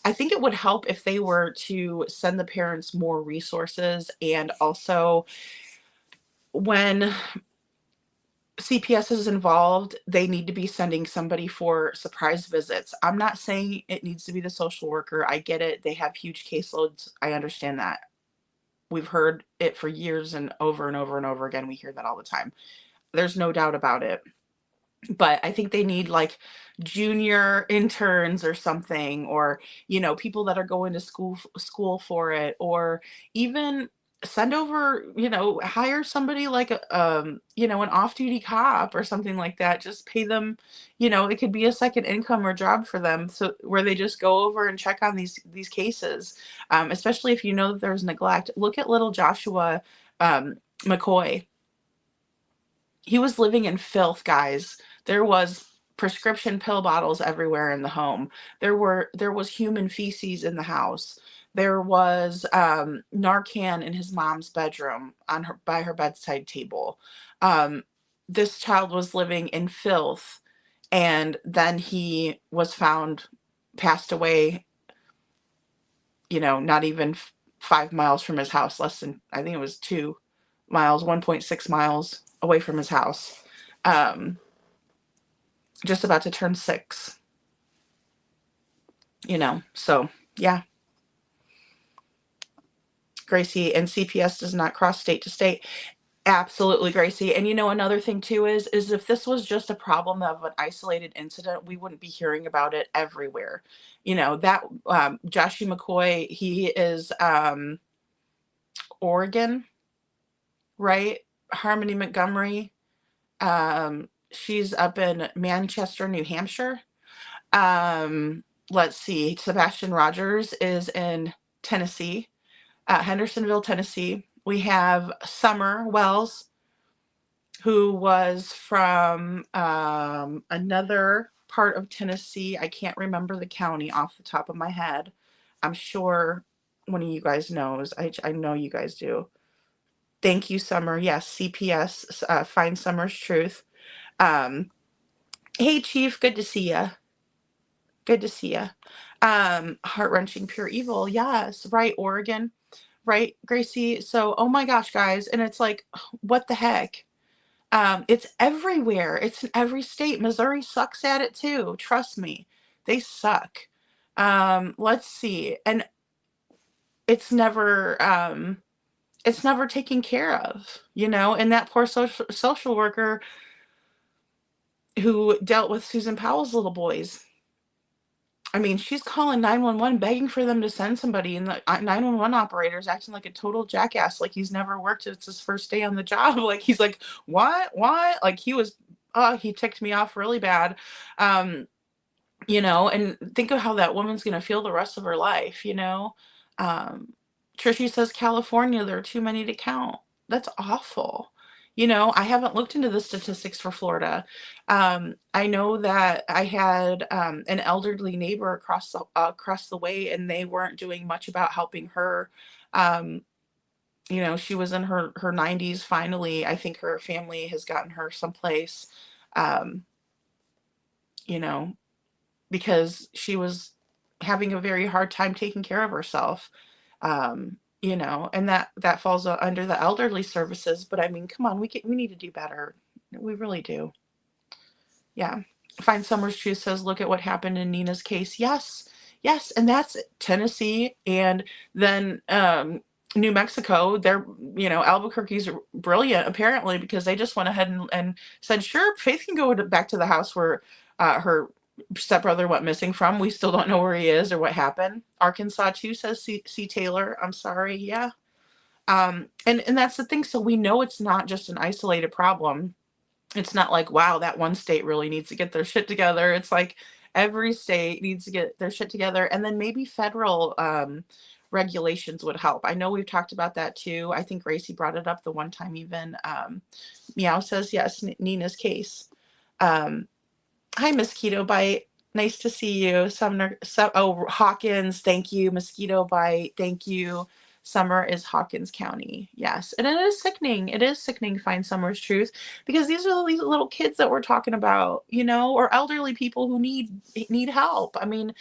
I think it would help if they were to send the parents more resources, and also when CPS is involved, they need to be sending somebody for surprise visits. I'm not saying it needs to be the social worker. I get it. They have huge caseloads. I understand that. We've heard it for years and over and over and over again. We hear that all the time. There's no doubt about it. But I think they need like junior interns or something, or people that are going to school for it, or even send over, hire somebody like an off-duty cop or something like that. Just pay them, it could be a second income or job for them, so where they just go over and check on these cases, especially if that there's neglect. Look at little Joshua McCoy. He was living in filth, guys. There was prescription pill bottles everywhere in the home. There was human feces in the house. There was Narcan in his mom's bedroom by her bedside table. This child was living in filth, and then he was found passed away, not even 5 miles from his house, less than, I think it was 2 miles, 1.6 miles away from his house. Just about to turn 6, so yeah. Gracie, and CPS does not cross state to state. Absolutely, Gracie. And another thing too is if this was just a problem of an isolated incident, we wouldn't be hearing about it everywhere. That Joshua McCoy, he is Oregon, right? Harmony Montgomery, she's up in Manchester, New Hampshire. Let's see, Sebastian Rogers is in Tennessee, Hendersonville, Tennessee. We have Summer Wells, who was from another part of Tennessee. I can't remember the county off the top of my head. I'm sure one of you guys knows. I know you guys do. Thank you, Summer. Yes, CPS, Find Summer's Truth. Um, hey, Chief, good to see ya. Good to see ya. Heart-wrenching pure evil. Yes, right, Oregon. Right, Gracie? So, oh my gosh, guys, and it's like, what the heck? It's everywhere. It's in every state. Missouri sucks at it too. Trust me. They suck. Let's see. And it's never taken care of, and that poor social worker who dealt with Susan Powell's little boys. I mean, she's calling 911 begging for them to send somebody, and the 911 operator's acting like a total jackass, like he's never worked. It's his first day on the job. Like he's like, what? Like he ticked me off really bad. And think of how that woman's going to feel the rest of her life. Trishy says, California, there are too many to count. That's awful. I haven't looked into the statistics for Florida. I know that I had an elderly neighbor across the way, and they weren't doing much about helping her. She was in her 90s. Finally, I think her family has gotten her someplace, um, you know, because she was having a very hard time taking care of herself. And that falls under the elderly services. But I mean, come on, we need to do better. We really do. Yeah. Find Summer's Truth says, look at what happened in Nina's case. Yes. Yes. And that's Tennessee. And then New Mexico, Albuquerque's brilliant, apparently, because they just went ahead and said, sure, Faith can go back to the house where her stepbrother went missing from. We still don't know where he is or what happened. Arkansas too, says C. Taylor. I'm sorry. Yeah. And that's the thing. So we know it's not just an isolated problem. It's not like, wow, that one state really needs to get their shit together. It's like every state needs to get their shit together. And then maybe federal regulations would help. I know we've talked about that too. I think Gracie brought it up the one time even. Meow says, yes, Nina's case. Hi, Mosquito Bite. Nice to see you. Hawkins, thank you. Mosquito Bite, thank you. Summer is Hawkins County. Yes. And it is sickening. It is sickening to find Summer's Truth, because these are these little kids that we're talking about, or elderly people who need help. I mean,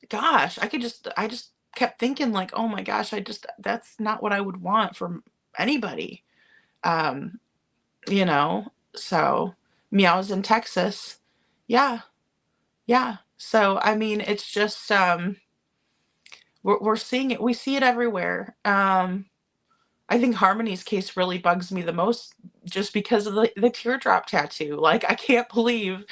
gosh, I just kept thinking like, oh my gosh, that's not what I would want from anybody. So Meow's in Texas. Yeah. Yeah. So, I mean, it's just, we're seeing it. We see it everywhere. I think Harmony's case really bugs me the most, just because of the teardrop tattoo. Like, I can't believe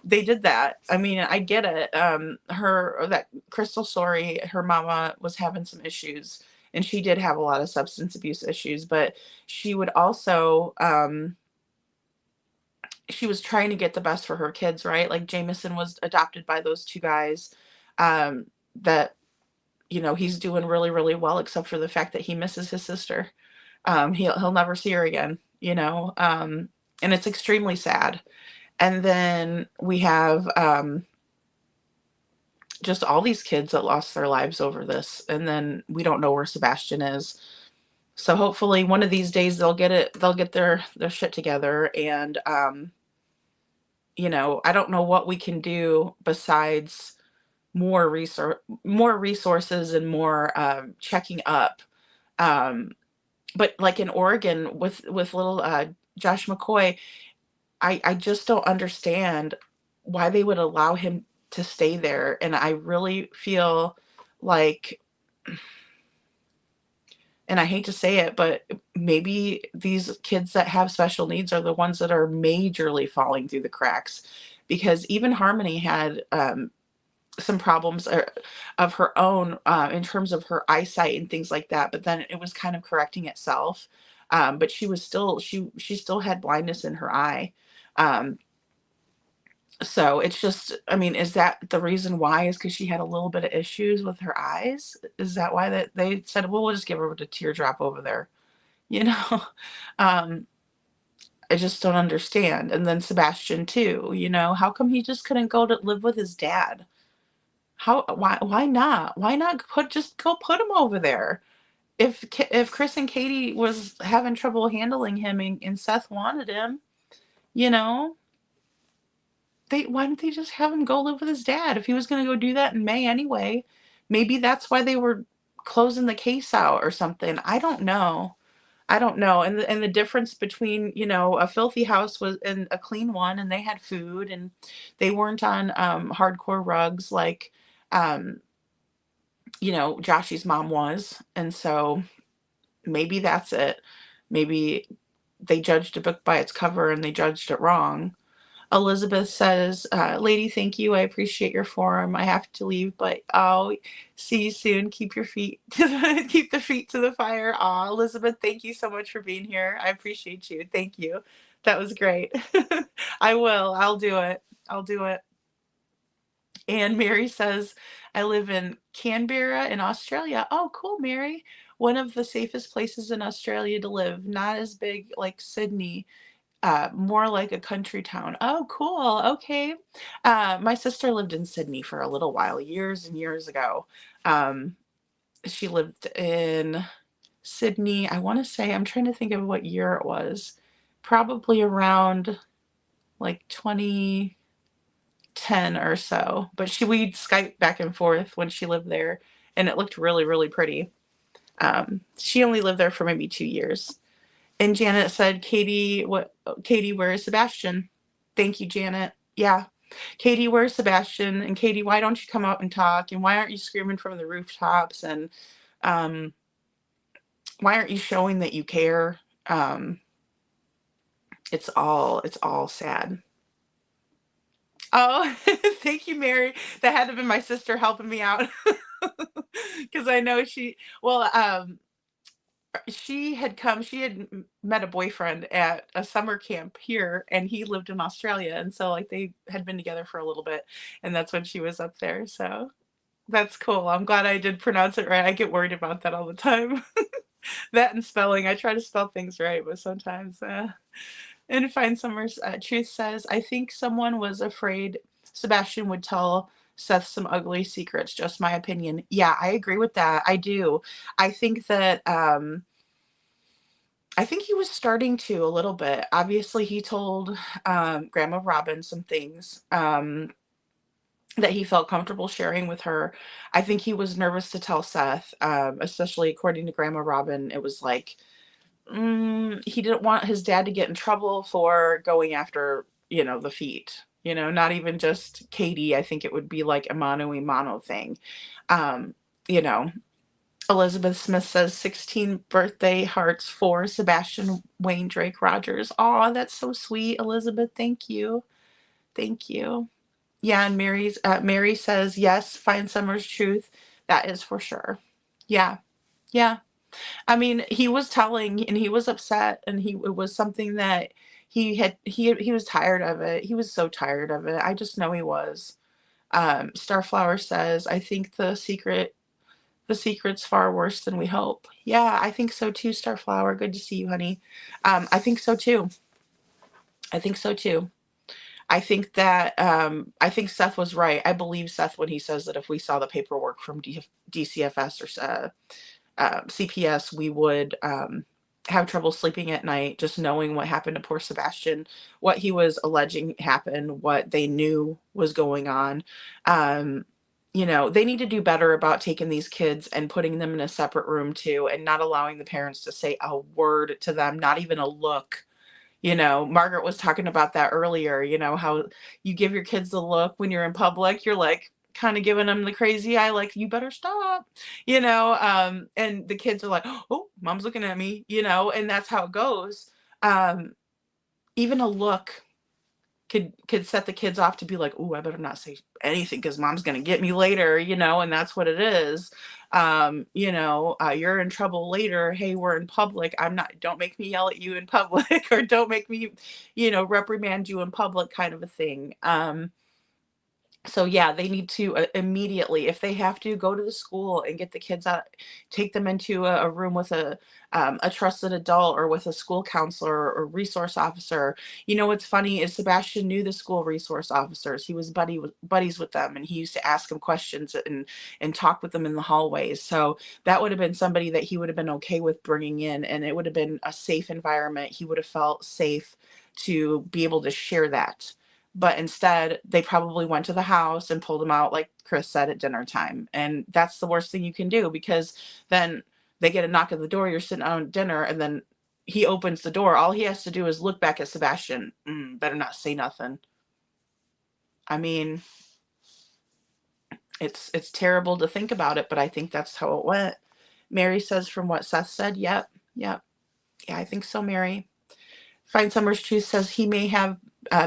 they did that. I mean, I get it. That Crystal story, her mama was having some issues, and she did have a lot of substance abuse issues, but she would also, she was trying to get the best for her kids, right? Like Jameson was adopted by those two guys, that, he's doing really, really well, except for the fact that he misses his sister. He'll never see her again, and it's extremely sad. And then we have, just all these kids that lost their lives over this. And then we don't know where Sebastian is. So hopefully one of these days they'll get their shit together. And, I don't know what we can do besides more resources and more checking up. But like in Oregon with little Josh McCoy, I just don't understand why they would allow him to stay there. And I really feel like, and I hate to say it, but maybe these kids that have special needs are the ones that are majorly falling through the cracks, because even Harmony had some problems of her own in terms of her eyesight and things like that. But then it was kind of correcting itself. But she still had blindness in her eye. So it's just, I mean, is that the reason why? Is because she had a little bit of issues with her eyes? Is that why that they said, well, we'll just give her a teardrop over there? Um, I just don't understand. And then Sebastian too, how come he just couldn't go to live with his dad? Why not? Why not just go put him over there? if Chris and Katie was having trouble handling him and Seth wanted him, you know, why didn't they just have him go live with his dad if he was going to go do that in May anyway? Maybe that's why they were closing the case out or something. I don't know. I don't know. And the difference between, you know, a filthy house was and a clean one, and they had food and they weren't on hardcore rugs like you know, Joshy's mom was. And so maybe that's it. Maybe they judged a book by its cover and they judged it wrong. Elizabeth says, lady, thank you. I appreciate your forum. I have to leave, but I'll see you soon. Keep your feet to keep the feet to the fire. Aw, Elizabeth, thank you so much for being here. I appreciate you. Thank you. That was great. I will. I'll do it. I'll do it. And Mary says, I live in Canberra in Australia. Oh, cool, Mary. One of the safest places in Australia to live. Not as big like Sydney, more like a country town. Oh, cool. Okay. My sister lived in Sydney for a little while, years and years ago. She lived in Sydney. I want to say, I'm trying to think of what year it was. Probably around like 2010 or so. But we'd Skype back and forth when she lived there, and it looked really, really pretty. She only lived there for maybe 2 years. And Janet said, Katie, where is Sebastian? Thank you, Janet. Yeah. Katie, where's Sebastian? And Katie, why don't you come out and talk? And why aren't you screaming from the rooftops? And why aren't you showing that you care? It's all sad. Oh, thank you, Mary. That had to have been my sister helping me out. Because I know she had met a boyfriend at a summer camp here, and he lived in Australia, and so like they had been together for a little bit, and that's when she was up there. So that's cool. I'm glad I did pronounce it right. I get worried about that all the time. That and spelling. I try to spell things right, but sometimes and Find Summer's Truth says, I think someone was afraid Sebastian would tell Seth some ugly secrets. Just my opinion. Yeah, I agree with that. I do. I think that I think he was starting to a little bit. Obviously, he told Grandma Robin some things that he felt comfortable sharing with her. I think he was nervous to tell Seth, especially according to Grandma Robin. It was like he didn't want his dad to get in trouble for going after, you know, the feet. You know, not even just Katie. I think it would be like a mano a mano thing. You know, Elizabeth Smith says 16 birthday hearts for Sebastian Wayne Drake Rogers. Aw, that's so sweet, Elizabeth. Thank you. Thank you. Yeah, and Mary says, yes, Find Summer's Truth. That is for sure. Yeah. Yeah. I mean, he was telling and he was upset, and it was something that he was tired of it. He was so tired of it. I just know he was. Starflower says, I think the secret's far worse than we hope. Yeah, I think so too, Starflower. Good to see you, honey. I think so too. I think so too. I think that I think Seth was right. I believe Seth when he says that if we saw the paperwork from DCFS or CPS, we would have trouble sleeping at night, just knowing what happened to poor Sebastian, what he was alleging happened, what they knew was going on. You know, they need to do better about taking these kids and putting them in a separate room too, and not allowing the parents to say a word to them, not even a look. You know, Margaret was talking about that earlier, you know, how you give your kids the look when you're in public, you're like kind of giving them the crazy eye, like, you better stop, you know, and the kids are like, oh, mom's looking at me, you know, and that's how it goes. Even a look could set the kids off to be like, oh, I better not say anything because mom's going to get me later, you know, and that's what it is. You know, you're in trouble later. Hey, we're in public. Don't make me yell at you in public or don't make me, you know, reprimand you in public kind of a thing. So yeah, they need to immediately, if they have to, go to the school and get the kids out, take them into a room with a trusted adult or with a school counselor or resource officer. You know what's funny is Sebastian knew the school resource officers. He was buddies with them, and he used to ask them questions and talk with them in the hallways. So that would have been somebody that he would have been okay with bringing in, and it would have been a safe environment. He would have felt safe to be able to share that. But instead, they probably went to the house and pulled him out, like Chris said, at dinner time. And that's the worst thing you can do, because then they get a knock at the door, you're sitting on dinner, and then he opens the door. All he has to do is look back at Sebastian. Better not say nothing. I mean, it's terrible to think about it, but I think that's how it went. Mary says, from what Seth said, yep, yep. Yeah, I think so, Mary. Fine Summers Truth says he may have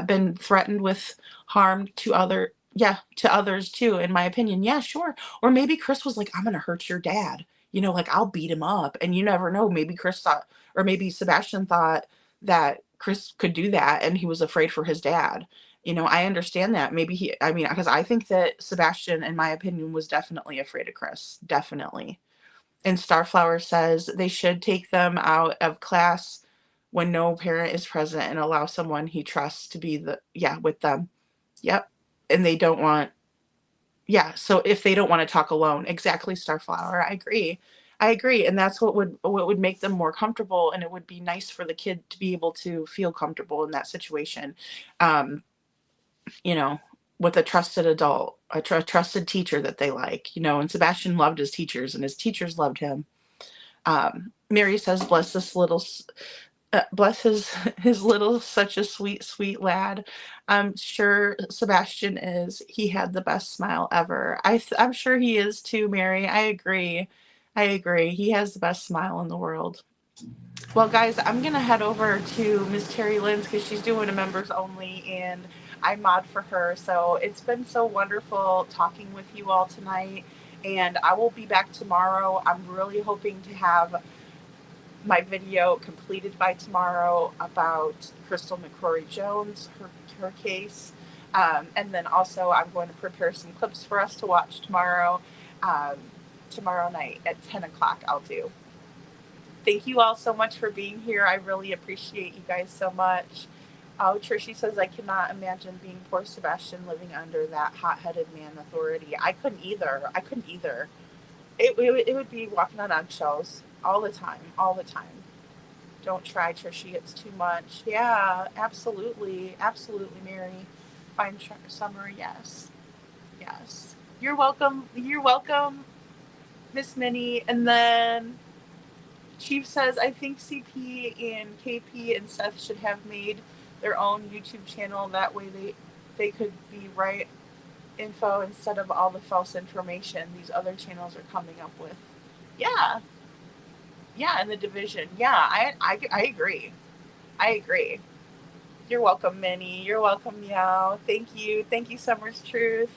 been threatened with harm to others too, in my opinion. Yeah, sure. Or maybe Chris was like, I'm gonna hurt your dad. Like, I'll beat him up. And you never know. Maybe Chris thought, or maybe Sebastian thought that Chris could do that, and he was afraid for his dad. I understand that. Because I think that Sebastian, in my opinion, was definitely afraid of Chris. Definitely. And Starflower says they should take them out of class when no parent is present and allow someone he trusts to be with them. Yep. And they don't want, so if they don't want to talk alone, exactly, Starflower. I agree. I agree. And that's what would make them more comfortable. And it would be nice for the kid to be able to feel comfortable in that situation. Um, you know, with a trusted adult, a trusted teacher that they like, and Sebastian loved his teachers and his teachers loved him. Mary says, bless his little, such a sweet, sweet lad. I'm sure Sebastian is. He had the best smile ever. I'm sure he is too, Mary. I agree. I agree. He has the best smile in the world. Well, guys, I'm going to head over to Miss Terry Lynn's because she's doing a members only, and I mod for her. So it's been so wonderful talking with you all tonight, and I will be back tomorrow. I'm really hoping to have my video completed by tomorrow about Crystal McCrory Jones, her case. And then also I'm going to prepare some clips for us to watch tomorrow. Tomorrow night at 10 o'clock I'll do. Thank you all so much for being here. I really appreciate you guys so much. Oh, Trishy says, I cannot imagine being poor Sebastian living under that hot-headed man authority. I couldn't either. It would be walking on eggshells all the time. Don't try, Trishy. It's too much. Yeah, absolutely. Absolutely, Mary. Fine summer, yes. Yes. You're welcome. Miss Minnie. And then Chief says, I think CP and KP and Seth should have made their own YouTube channel. That way they could be right info instead of all the false information these other channels are coming up with. Yeah. Yeah, in the division. Yeah, I agree. I agree. You're welcome, Minnie. You're welcome, Meow. Thank you. Thank you, Summer's Truth.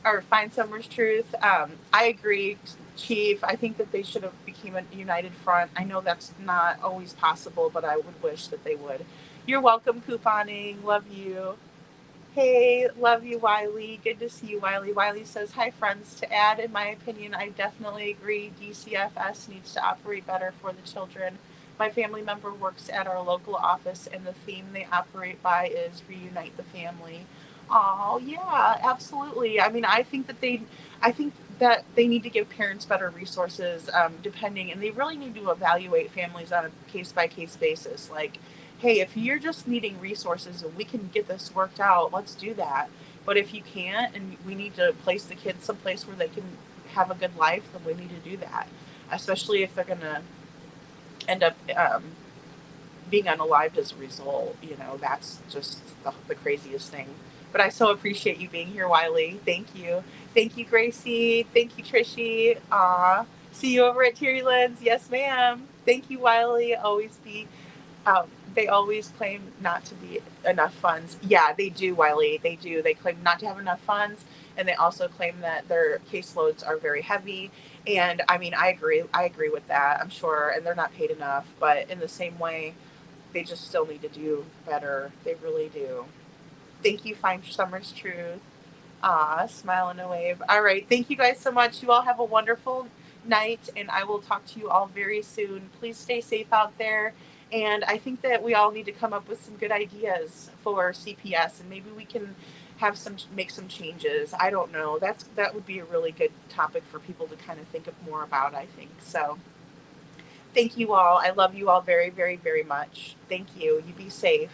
Or Find Summer's Truth. I agree, Chief. I think that they should have become a united front. I know that's not always possible, but I would wish that they would. You're welcome, Couponing. Love you. Hey, love you, Wiley. Good to see you, Wiley. Wiley says, hi, friends. To add, in my opinion, I definitely agree DCFS needs to operate better for the children. My family member works at our local office, and the theme they operate by is reunite the family. Oh, yeah, absolutely. I think that they need to give parents better resources, and they really need to evaluate families on a case-by-case basis. Like, hey, if you're just needing resources and we can get this worked out, let's do that. But if you can't and we need to place the kids someplace where they can have a good life, then we need to do that, especially if they're going to end up being unalived as a result. That's just the craziest thing. But I so appreciate you being here, Wiley. Thank you. Thank you, Gracie. Thank you, Trishy. Aw. See you over at Terry Lynn's. Yes, ma'am. Thank you, Wiley. They always claim not to be enough funds. Yeah, they do, Wiley. They do. They claim not to have enough funds, and they also claim that their caseloads are very heavy. And I agree. I agree with that, I'm sure. And they're not paid enough. But in the same way, they just still need to do better. They really do. Thank you, Fine Summer's Truth. Ah, smile and a wave. All right. Thank you guys so much. You all have a wonderful night, and I will talk to you all very soon. Please stay safe out there. And I think that we all need to come up with some good ideas for CPS, and maybe we can make some changes. I don't know. That would be a really good topic for people to kind of think of more about, I think. So thank you all. I love you all very, very, very much. Thank you. You be safe.